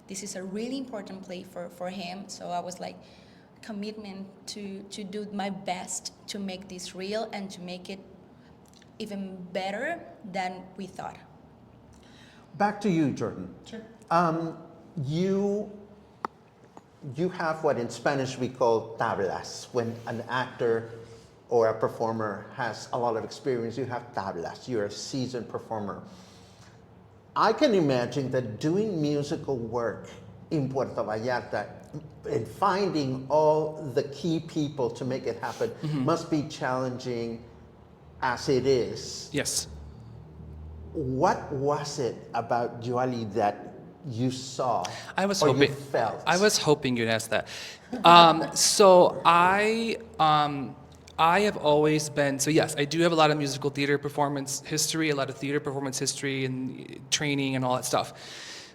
This is a really important play for him. So I was like, commitment to do my best to make this real and to make it even better than we thought. Back to you, Jordon. Sure. You have what in Spanish we call tablas. When an actor or a performer has a lot of experience, you have tablas. You're a seasoned performer. I can imagine that doing musical work in Puerto Vallarta and finding all the key people to make it happen must be challenging as it is. Yes. What was it about Yoali that you saw You felt? I was hoping you'd ask that. So I have always been, so yes, I do have a lot of musical theater performance history, a lot of theater performance history and training and all that stuff.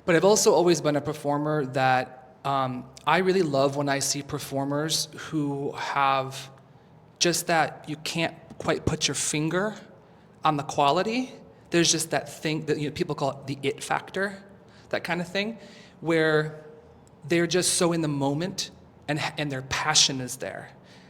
But I've also always been a performer that I really love when I see performers who have just that you can't quite put your finger on the quality. There's just that thing that people call it the it factor, that kind of thing, where they're just so in the moment and their passion is there.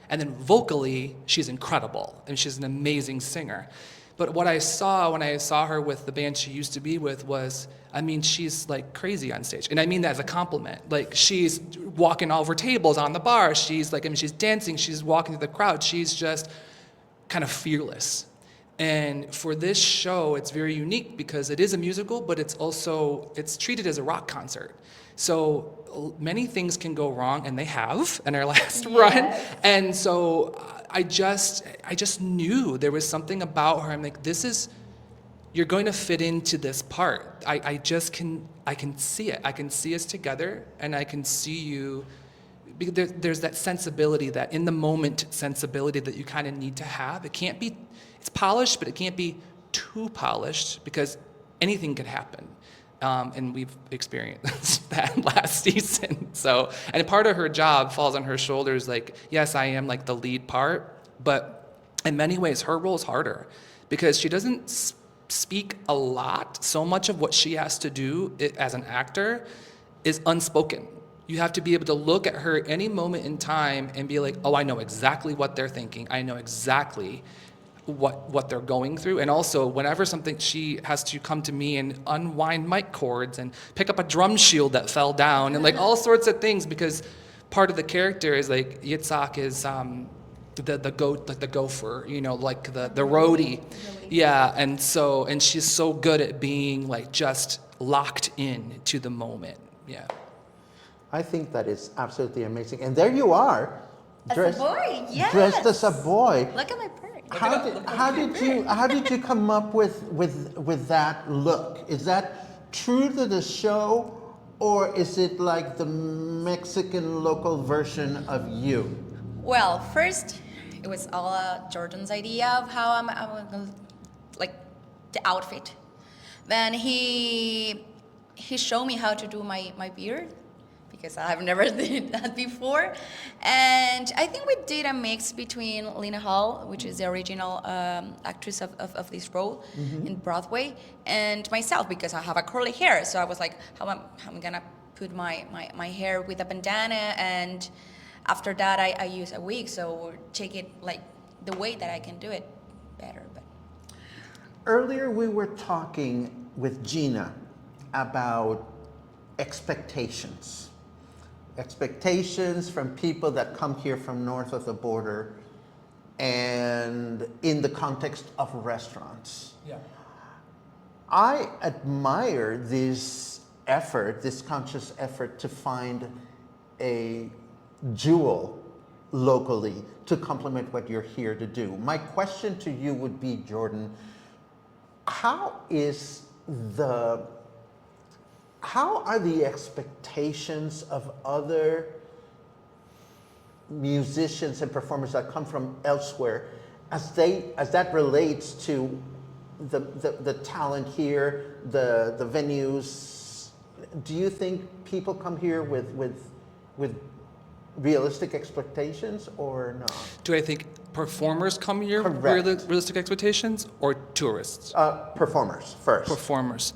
And then vocally, she's incredible, and she's an amazing singer. But what I saw when I saw her with the band she used to be with was, I mean, she's like crazy on stage. And I mean that as a compliment. Like, she's walking all over tables on the bar. She's like, I mean, she's dancing. She's walking through the crowd. She's just kind of fearless. And for this show, it's very unique because it is a musical, but it's treated as a rock concert. So many things can go wrong, and they have in our last run. And so I just knew there was something about her. I'm like, you're going to fit into this part. I can see it. I can see us together, and I can see you. There's that sensibility, that in the moment sensibility that you kind of need to have. It's polished, but it can't be too polished because anything could happen. And we've experienced that last season. So, and part of her job falls on her shoulders. Like, yes, I am like the lead part, but in many ways, her role is harder because she doesn't speak a lot. So much of what she has to do as an actor is unspoken. You have to be able to look at her any moment in time and be like, oh, I know exactly what they're thinking. I know exactly what they're going through. And also, whenever she has to come to me and unwind mic cords and pick up a drum shield that fell down and like all sorts of things, because part of the character is like Yitzhak is the goat, like the gopher, like the roadie. Yeah, and she's so good at being like just locked in to the moment. Yeah. I think that is absolutely amazing. And there you are. As a boy, yes. Dressed as a boy. Look at my purse. How did you come up with that look? Is that true to the show, or is it like the Mexican local version of you? Well, first it was all Jordon's idea of how I'm gonna, like, the outfit. Then he showed me how to do my beard, because I've never did that before. And I think we did a mix between Lena Hall, which is the original actress of this role in Broadway, and myself, because I have a curly hair. So I was like, how am I gonna put my hair with a bandana? And after that, I use a wig, so take it like the way that I can do it better. But Earlier we were talking with Gina about expectations. Expectations from people that come here from north of the border and in the context of restaurants. Yeah. I admire this effort, this conscious effort to find a jewel locally to complement what you're here to do. My question to you would be, Jordon, how are the expectations of other musicians and performers that come from elsewhere as that relates to the talent here, the venues? Do you think people come here with realistic expectations or not? Do I think performers come here with Correct. realistic expectations, or tourists? Performers first. Performers.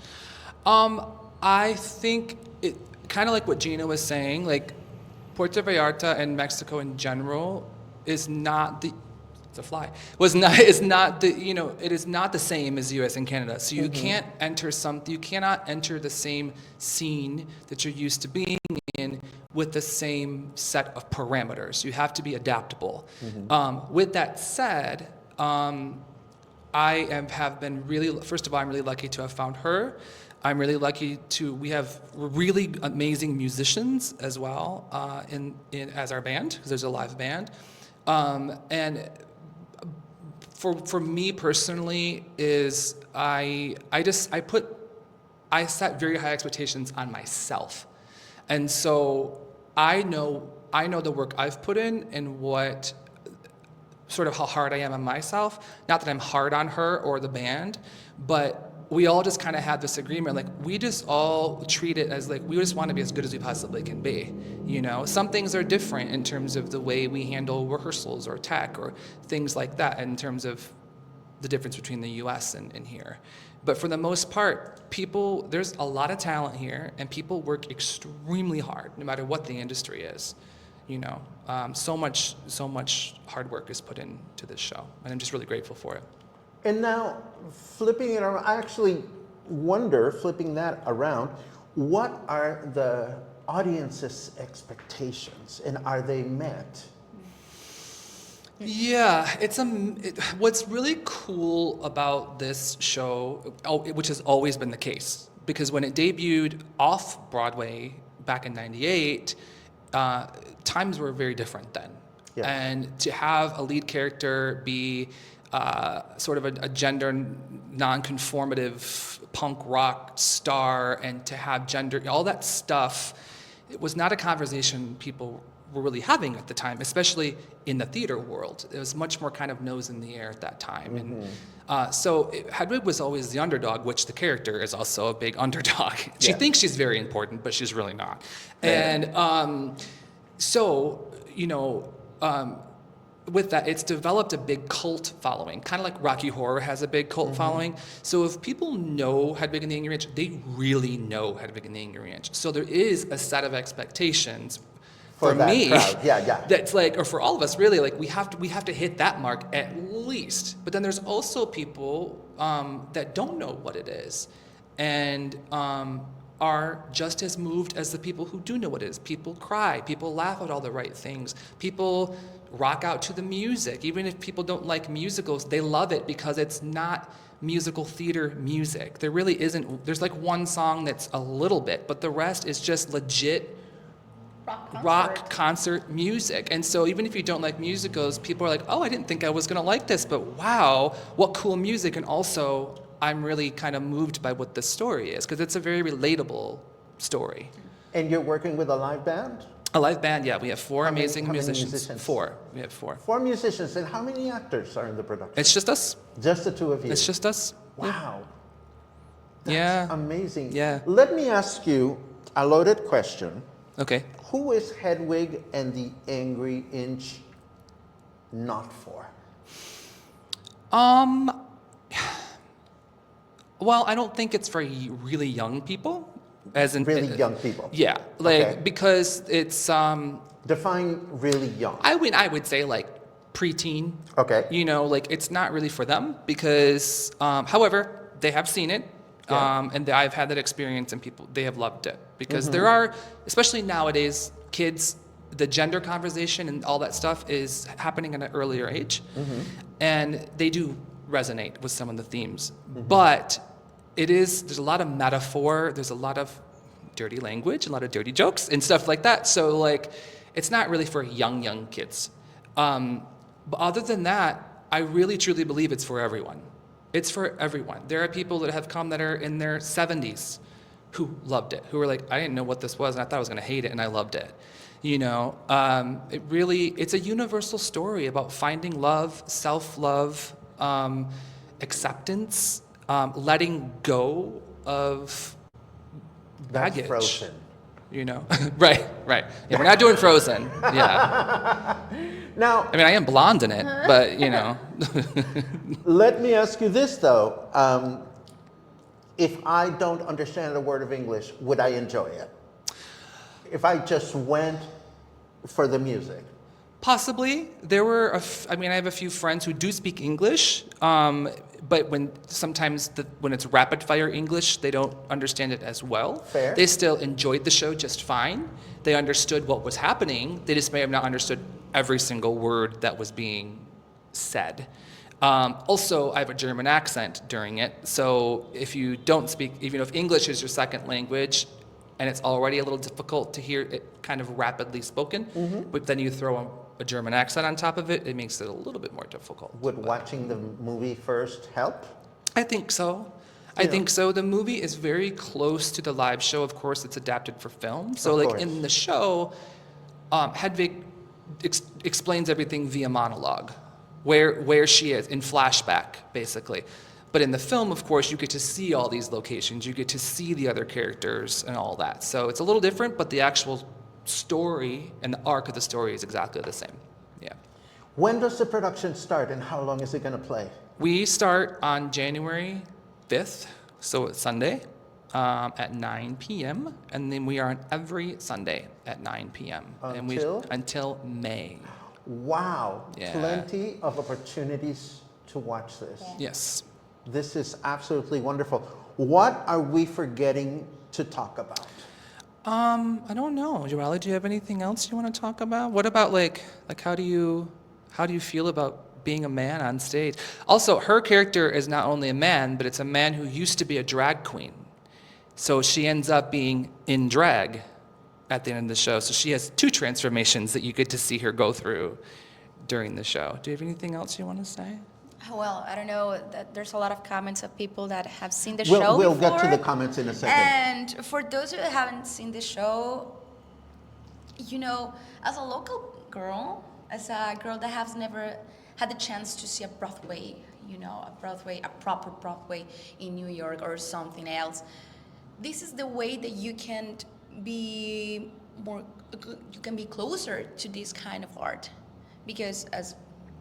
I think it kind of like what Gina was saying, like Puerto Vallarta and Mexico in general is not the it is not the same as US and Canada. So you can't you cannot enter the same scene that you're used to being in with the same set of parameters. You have to be adaptable. With that said, have been really, first of all, I'm really lucky to have found her. I'm really lucky we have really amazing musicians as well as our band, because there's a live band. And for me personally is I set very high expectations on myself. And so I know the work I've put in and what sort of how hard I am on myself. Not that I'm hard on her or the band, but we all just kind of had this agreement, like we just all treat it as like we just want to be as good as we possibly can be. Some things are different in terms of the way we handle rehearsals or tech or things like that in terms of the difference between the U.S. and here. But for the most part, there's a lot of talent here, and people work extremely hard, no matter what the industry is. So much hard work is put into this show, and I'm just really grateful for it. And now, flipping it around, I actually wonder, flipping that around, what are the audience's expectations, and are they met? Yeah, what's really cool about this show, which has always been the case, because when it debuted off Broadway back in '98, times were very different then. Yeah. And to have a lead character be sort of a gender non-conformative punk rock star, and to have gender, all that stuff, it was not a conversation people were really having at the time, especially in the theater world. It was much more kind of nose in the air at that time. Mm-hmm. And so Hedwig was always the underdog, which the character is also a big underdog. She thinks she's very important, but she's really not. Yeah. And with that, it's developed a big cult following, kind of like Rocky Horror has a big cult following. So if people know Hedwig and the Angry Inch, they really know Hedwig and the Angry Inch. So there is a set of expectations for me, that's like, or for all of us really, like we have to hit that mark at least. But then there's also people that don't know what it is, and are just as moved as the people who do know what it is. People cry, people laugh at all the right things, people rock out to the music. Even if people don't like musicals, they love it because it's not musical theater music. There really isn't. There's like one song that's a little bit, but the rest is just legit rock concert music. And so even if you don't like musicals, people are like, oh, I didn't think I was going to like this, but wow, what cool music. And also, I'm really kind of moved by what the story is, because it's a very relatable story. And you're working with a live band? A live band, yeah. We have four amazing musicians. Many musicians? Four. We have four. Four musicians. And how many actors are in the production? It's just us. Just the two of you? It's just us. Wow. That's amazing. Yeah. Let me ask you a loaded question. Okay. Who is Hedwig and the Angry Inch not for? Well, I don't think it's for really young people. As in really young people? Yeah, because it's... Define really young. I would say like preteen. Okay. It's not really for them because, however, they have seen it. Yeah. And I've had that experience, and they have loved it. Because there are, especially nowadays, kids, the gender conversation and all that stuff is happening at an earlier age. And they do resonate with some of the themes. But there's a lot of metaphor, there's a lot of dirty language, a lot of dirty jokes and stuff like that. So it's not really for young kids. But other than that, I really truly believe it's for everyone. It's for everyone. There are people that have come that are in their 70s who loved it, who were like, I didn't know what this was, and I thought I was going to hate it, and I loved it. It's a universal story about finding love, self-love, acceptance, letting go of baggage. That's Frozen. Right. Yeah, we're not doing Frozen. Yeah. Now, I am blonde in it, but Let me ask you this though. If I don't understand a word of English, would I enjoy it? If I just went for the music? Possibly. There were, I have a few friends who do speak English, but when it's rapid fire English, they don't understand it as well. Fair. They still enjoyed the show just fine. They understood what was happening. They just may have not understood every single word that was being said. Also, I have a German accent during it, so if you don't speak, even if English is your second language, and it's already a little difficult to hear it kind of rapidly spoken, but then you throw a German accent on top of it, it makes it a little bit more difficult. Would watching the movie first help? I think so. I think so. The movie is very close to the live show. Of course, it's adapted for film. So in the show, Hedwig explains everything via monologue, where she is, in flashback, basically. But in the film, of course, you get to see all these locations. You get to see the other characters and all that. So it's a little different, but the actual story and the arc of the story is exactly the same. Yeah. When does the production start and how long is it going to play? We start on January 5th, so it's Sunday, at 9 p.m. And then we are on every Sunday at 9 p.m. Until May. Wow. Yeah. Plenty of opportunities to watch this. Yes. This is absolutely wonderful. What are we forgetting to talk about? I don't know. Yoali, do you have anything else you want to talk about? What about like how do you feel about being a man on stage? Also, her character is not only a man, but it's a man who used to be a drag queen. So she ends up being in drag at the end of the show. So she has two transformations that you get to see her go through during the show. Do you have anything else you want to say? Well, I don't know. There's a lot of comments of people that have seen the show We'll before. get to the comments in a second. And for those who haven't seen the show, you know, as a local girl, as a girl that has never had the chance to see a Broadway, you know, a proper Broadway in New York or something else, this is the way that you can be closer to this kind of art. Because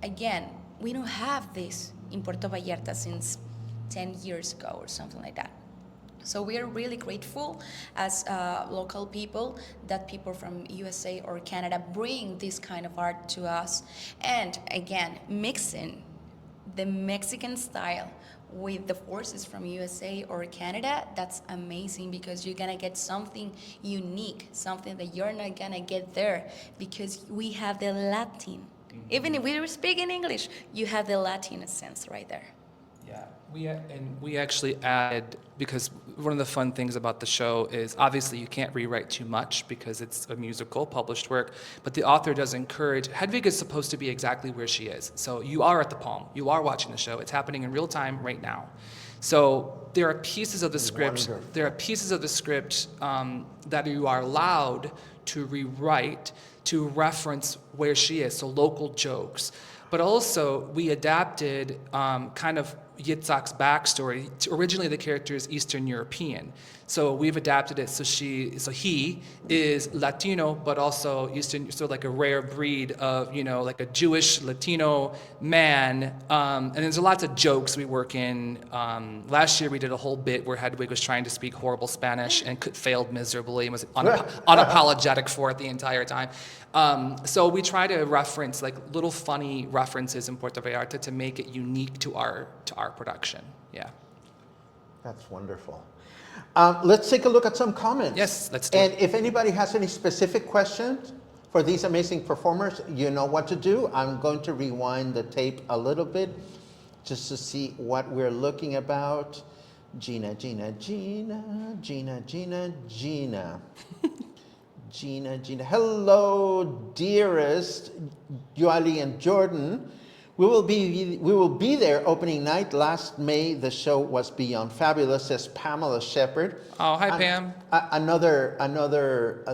again, we don't have this in Puerto Vallarta since 10 years ago or something like that. So we are really grateful as local people that people from USA or Canada bring this kind of art to us. And again, mixing the Mexican style with the forces from USA or Canada, that's amazing because you're gonna get something unique, something that you're not gonna get there because we have the Latin. Even if we were speaking English, you have the Latin sense right there. Yeah, we actually added, because one of the fun things about the show is obviously you can't rewrite too much because it's a musical, published work, but the author does encourage, Hedwig is supposed to be exactly where she is. So you are at the Palm, you are watching the show, it's happening in real time right now. So there are pieces of the script, that you are allowed to rewrite to reference where she is, so local jokes. But also, we adapted kind of Yitzhak's backstory. Originally, the character is Eastern European. So we've adapted it so he is Latino, but also Eastern, so like a rare breed of, you know, like a Jewish Latino man. And there's lots of jokes we work in. Last year we did a whole bit where Hedwig was trying to speak horrible Spanish and failed miserably and was unapologetic for it the entire time. So we try to reference like little funny references in Puerto Vallarta to make it unique to our production. Yeah. That's wonderful. Let's take a look at some comments. Yes, let's do it. And it. if anybody has any specific questions for these amazing performers, you know what to do. I'm going to rewind the tape a little bit just to see what we're looking about. Gina. Hello, dearest Yoali and Jordon. We will be there opening night. Last May, the show was beyond fabulous, says Pamala Sheppard. Oh, hi, Pam. Another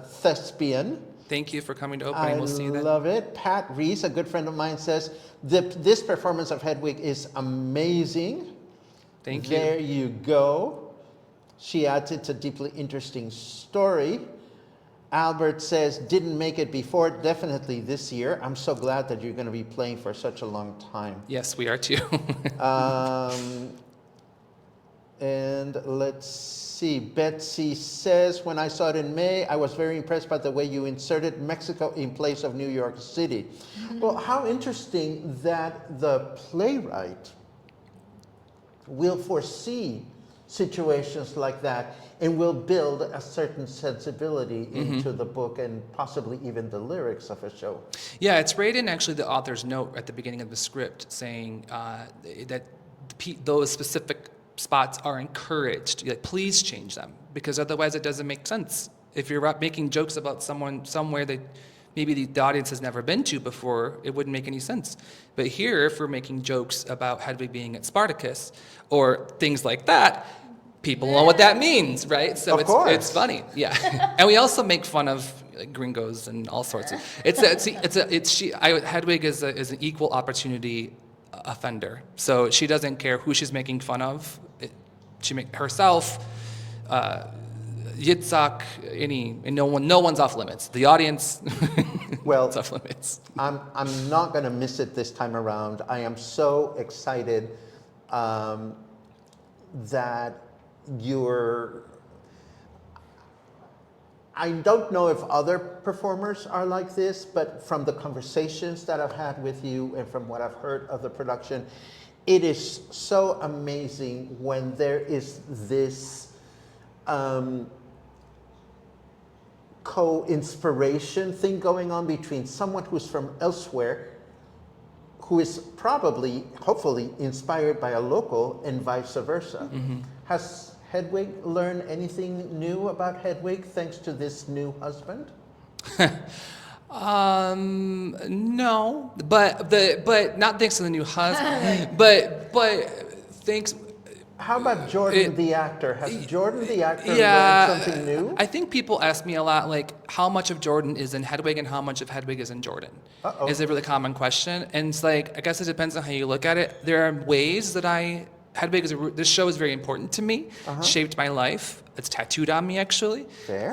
thespian. Thank you for coming to opening. We'll see you then. I love it. Pat Reese, a good friend of mine, says this performance of Hedwig is amazing. Thank you. There you go. She adds it's a deeply interesting story. Albert says, didn't make it before, definitely this year. I'm so glad that you're going to be playing for such a long time. Yes, we are too. And let's see, Betsy says, when I saw it in May, I was very impressed by the way you inserted Mexico in place of New York City. Mm-hmm. Well, how interesting that the playwright will foresee situations like that and will build a certain sensibility into the book and possibly even the lyrics of a show. Yeah, it's right in actually the author's note at the beginning of the script saying that those specific spots are encouraged. Like, please change them, because otherwise it doesn't make sense. If you're making jokes about someone somewhere that maybe the audience has never been to before, it wouldn't make any sense. But here, if we're making jokes about Hedwig being at Spartacus or things like that, people know what that means, right? So it's funny, yeah. And we also make fun of like, gringos and all sorts of. Hedwig is an equal opportunity offender. So she doesn't care who she's making fun of. She make herself, Yitzhak, and no one's off limits. The audience, Well, it's off limits. I'm not going to miss it this time around. I am so excited that you're. I don't know if other performers are like this, but from the conversations that I've had with you and from what I've heard of the production, it is so amazing when there is this co-inspiration thing going on between someone who's from elsewhere, who is probably, hopefully, inspired by a local and vice versa. Has Hedwig learned anything new about Hedwig thanks to this new husband? No, but not thanks to the new husband, but thanks. How about Jordon the actor? Has Jordon the actor Yeah, learned something new? I think people ask me a lot, like, how much of Jordon is in Hedwig and how much of Hedwig is in Jordon? Uh-oh. Is a really common question. And it's like, I guess it depends on how you look at it. There are ways that Hedwig this show is very important to me, shaped my life. It's tattooed on me, actually. Fair.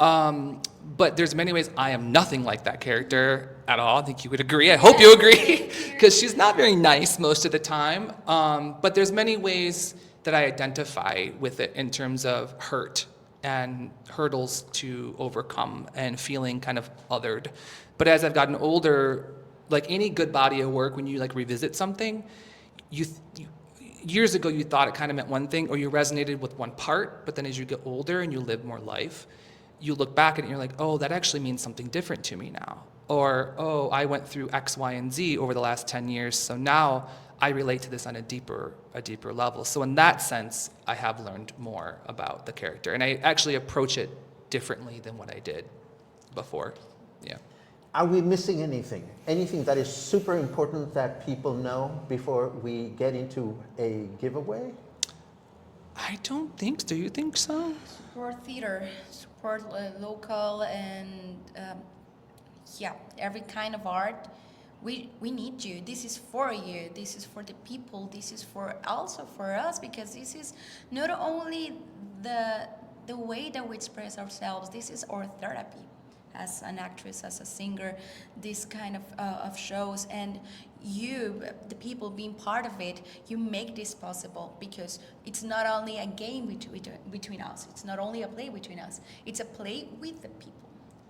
But there's many ways I am nothing like that character at all. I think you would agree. I hope you agree, because she's not very nice most of the time. But there's many ways that I identify with it in terms of hurt and hurdles to overcome and feeling kind of othered. But as I've gotten older, like any good body of work, when you like revisit something, years ago you thought it kind of meant one thing or you resonated with one part, but then as you get older and you live more life, you look back at it and you're like, oh, that actually means something different to me now. Or, oh, I went through X, Y, and Z over the last 10 years, so now I relate to this on a deeper level. So in that sense, I have learned more about the character, and I actually approach it differently than what I did before. Yeah. Are we missing anything? Anything that is super important that people know before we get into a giveaway? I don't think so. Do you think so? Support theater, support local, and every kind of art. We need you. This is for you. This is for the people. This is also for us, because this is not only the way that we express ourselves. This is our therapy as an actress, as a singer. This kind of shows, and you, the people being part of it, you make this possible, because it's not only a game between us. It's not only a play between us. It's a play with the people.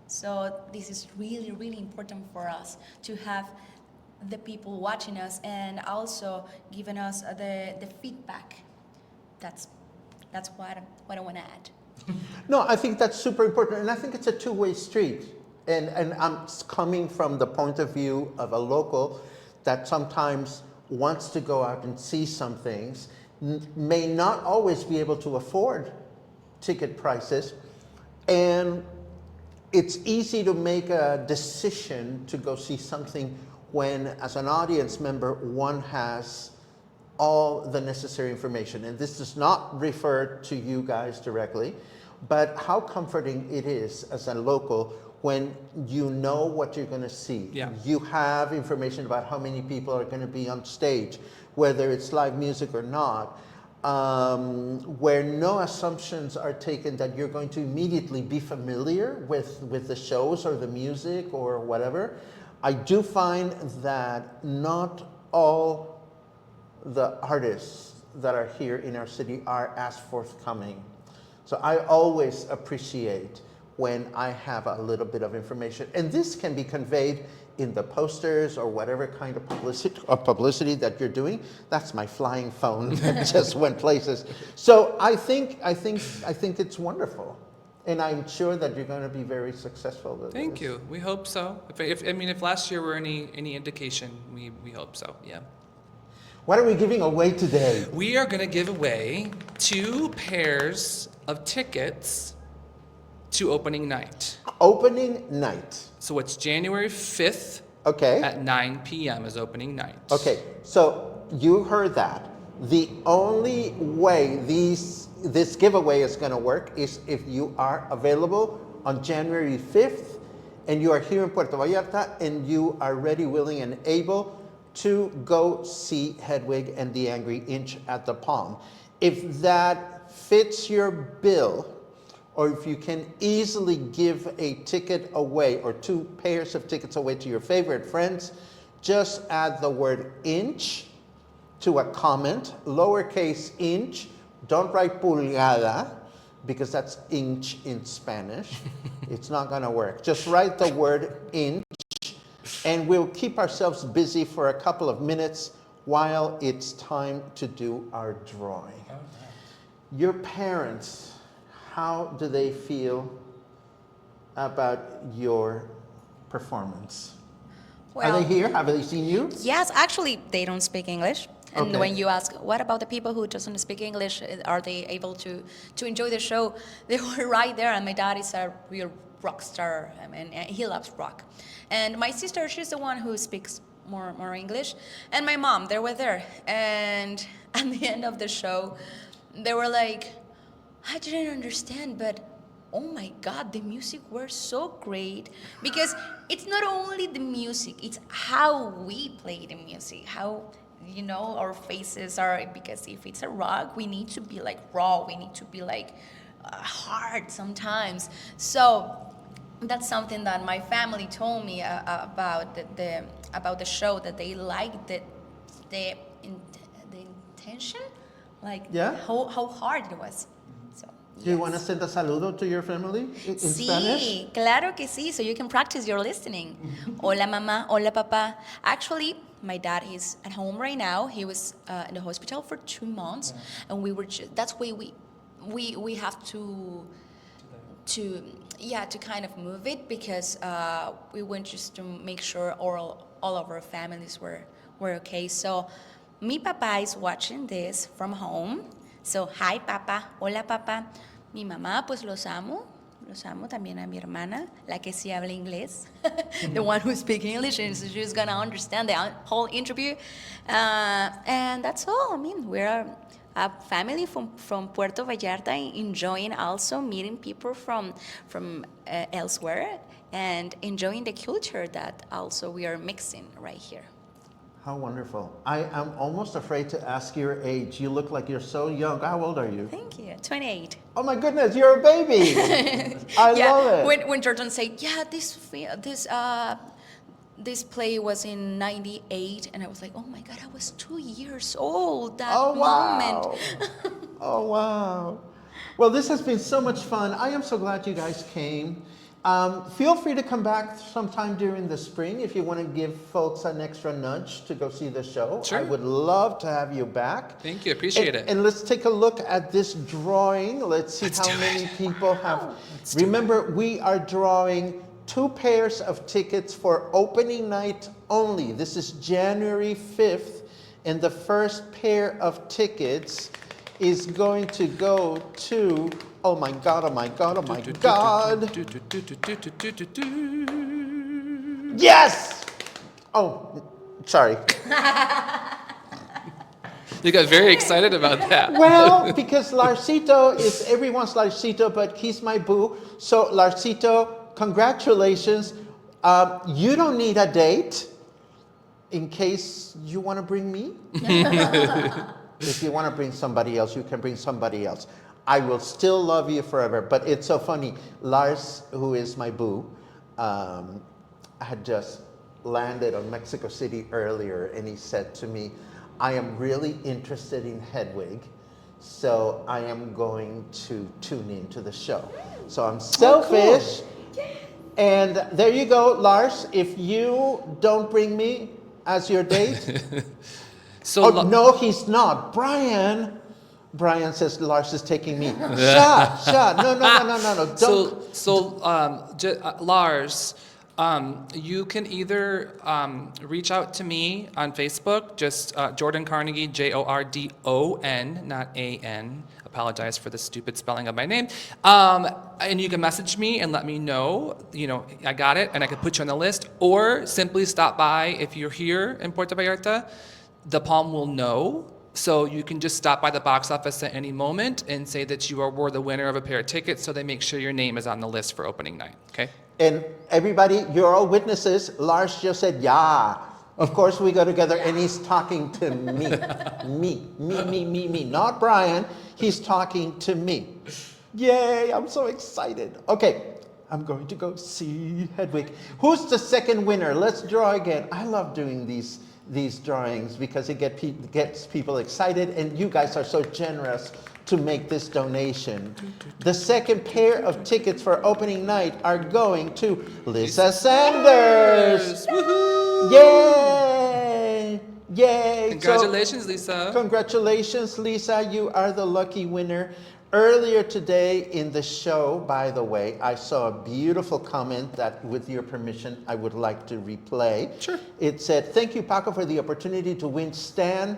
So this is really, really important for us to have the people watching us and also giving us the feedback. That's what I want to add. No, I think that's super important, and I think it's a two-way street. And I'm coming from the point of view of a local that sometimes wants to go out and see some things, may not always be able to afford ticket prices, and it's easy to make a decision to go see something when, as an audience member, one has all the necessary information. And this does not refer to you guys directly, but how comforting it is as a local when you know what you're going to see. Yeah. You have information about how many people are going to be on stage, whether it's live music or not. Where no assumptions are taken that you're going to immediately be familiar with the shows or the music or whatever. I do find that not all the artists that are here in our city are as forthcoming. So I always appreciate when I have a little bit of information. And this can be conveyed in the posters or whatever kind of publicity that you're doing. That's my flying phone that just went places. So I think it's wonderful, and I'm sure that you're going to be very successful with Thank this. you. We hope so. If last year were any indication, we hope so. Yeah. What are we giving away today? We are going to give away 2 pairs of tickets to opening night. Opening night. So it's January 5th Okay. at 9 p.m. is opening night. Okay, so you heard that. The only way this giveaway is going to work is if you are available on January 5th and you are here in Puerto Vallarta and you are ready, willing, and able to go see Hedwig and the Angry Inch at the Palm. If that fits your bill, or if you can easily give a ticket away or 2 pairs of tickets away to your favorite friends, just add the word inch to a comment, lowercase inch. Don't write pulgada, because that's inch in Spanish. It's not gonna work. Just write the word inch, and we'll keep ourselves busy for a couple of minutes while it's time to do our drawing. Your parents, how do they feel about your performance? Are they here? Have they seen you? Yes, actually, they don't speak English. And Okay. when you ask, what about the people who doesn't speak English? Are they able to enjoy the show? They were right there, and my dad is a real rock star, and he loves rock. And my sister, she's the one who speaks more English. And my mom, they were there. And at the end of the show, they were like, I didn't understand, but oh my God, the music was so great. Because it's not only the music, it's how we play the music, how, you know, our faces are, because if it's a rock, we need to be like raw, we need to be like hard sometimes. So that's something that my family told me about the show, that they liked the intention, like how hard it was. So, Do you want to send a saludo to your family in Spanish? Sí, claro que sí. So you can practice your listening. Hola mamá, hola papá. Actually, my dad is at home right now. He was in the hospital for 2 months, and we were that's why we have to kind of move it, because we want just to make sure all of our families were okay. So mi papá is watching this from home. So hi papá, hola papá. Mi mamá, pues los amo también a mi hermana, la que sí habla inglés, the one who speaks English, and so she's gonna understand the whole interview. And that's all. I mean, we're a family from Puerto Vallarta, enjoying also meeting people from elsewhere, and enjoying the culture that also we are mixing right here. How wonderful. I am almost afraid to ask your age. You look like you're so young. How old are you? Thank you. 28. Oh my goodness, you're a baby. I love it. When Jordon said, this play was in 98, and I was like, oh my God, I was 2 years old that moment. Oh, wow. Well, this has been so much fun. I am so glad you guys came. Feel free to come back sometime during the spring if you want to give folks an extra nudge to go see the show. Sure. I would love to have you back. Thank you. Appreciate it. And let's take a look at this drawing. Let's see how many people have. Remember, we are drawing 2 pairs of tickets for opening night only. This is January 5th, and the first pair of tickets is going to go to, oh my God, oh my God, oh my God. Yes! Oh, sorry. You got very excited about that. Well, because Larcito is everyone's Larcito, but he's my boo. So Larcito, congratulations. You don't need a date in case you want to bring me. If you want to bring somebody else, you can bring somebody else. I will still love you forever. But it's so funny. Lars, who is my boo, had just landed on Mexico City earlier, and he said to me, I am really interested in Hedwig, so I am going to tune into the show. So I'm selfish. Cool. And there you go, Lars. If you don't bring me as your date. No, he's not. Brian says Lars is taking me. Shut. No. Don't. Lars, you can either reach out to me on Facebook, just Jordon Carnegie, Jordon, not A-N. Apologize for the stupid spelling of my name. And you can message me and let me know, I got it, and I can put you on the list. Or simply stop by if you're here in Puerto Vallarta. The Palm will know. So you can just stop by the box office at any moment and say that you were the winner of a pair of tickets, so they make sure your name is on the list for opening night, okay? And everybody, you're all witnesses. Lars just said, yeah. Of course, we go together and he's talking to me. Me. Not Brian. He's talking to me. Yay, I'm so excited. Okay, I'm going to go see Hedwig. Who's the second winner? Let's draw again. I love doing these drawings because it gets people excited, and you guys are so generous to make this donation. The second pair of tickets for opening night are going to Lisa Sanders. Woohoo! Yay! Yay! Congratulations, Lisa. Congratulations, Lisa. You are the lucky winner. Earlier today in the show, by the way, I saw a beautiful comment that, with your permission, I would like to replay. Sure. It said, "Thank you, Paco, for the opportunity to win Stan's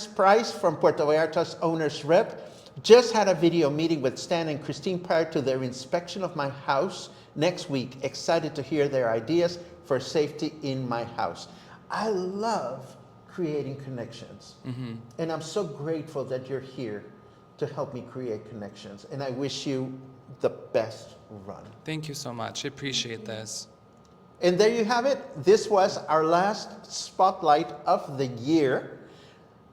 prize from Puerto Vallarta's owner's rep. Just had a video meeting with Stan and Christine prior to their inspection of my house next week. Excited to hear their ideas for safety in my house." I love creating connections. And I'm so grateful that you're here to help me create connections. And I wish you the best run. Thank you so much. I appreciate this. And there you have it. This was our last spotlight of the year.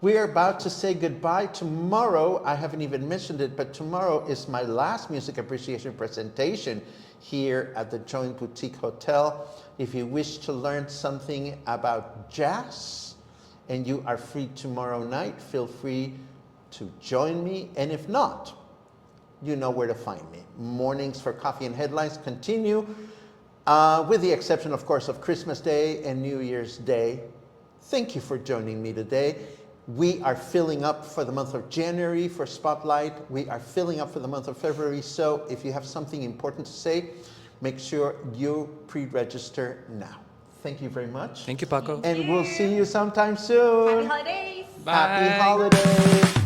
We are about to say goodbye. Tomorrow, I haven't even mentioned it, but tomorrow is my last music appreciation presentation here at the Joint Boutique Hotel. If you wish to learn something about jazz and you are free tomorrow night, feel free to join me. And if not, you know where to find me. Mornings for Coffee and Headlines continue, with the exception, of course, of Christmas Day and New Year's Day. Thank you for joining me today. We are filling up for the month of January for Spotlight. We are filling up for the month of February. So if you have something important to say, make sure you pre-register now. Thank you very much. Thank you, Paco. And we'll see you sometime soon. Happy holidays. Bye. Happy holidays.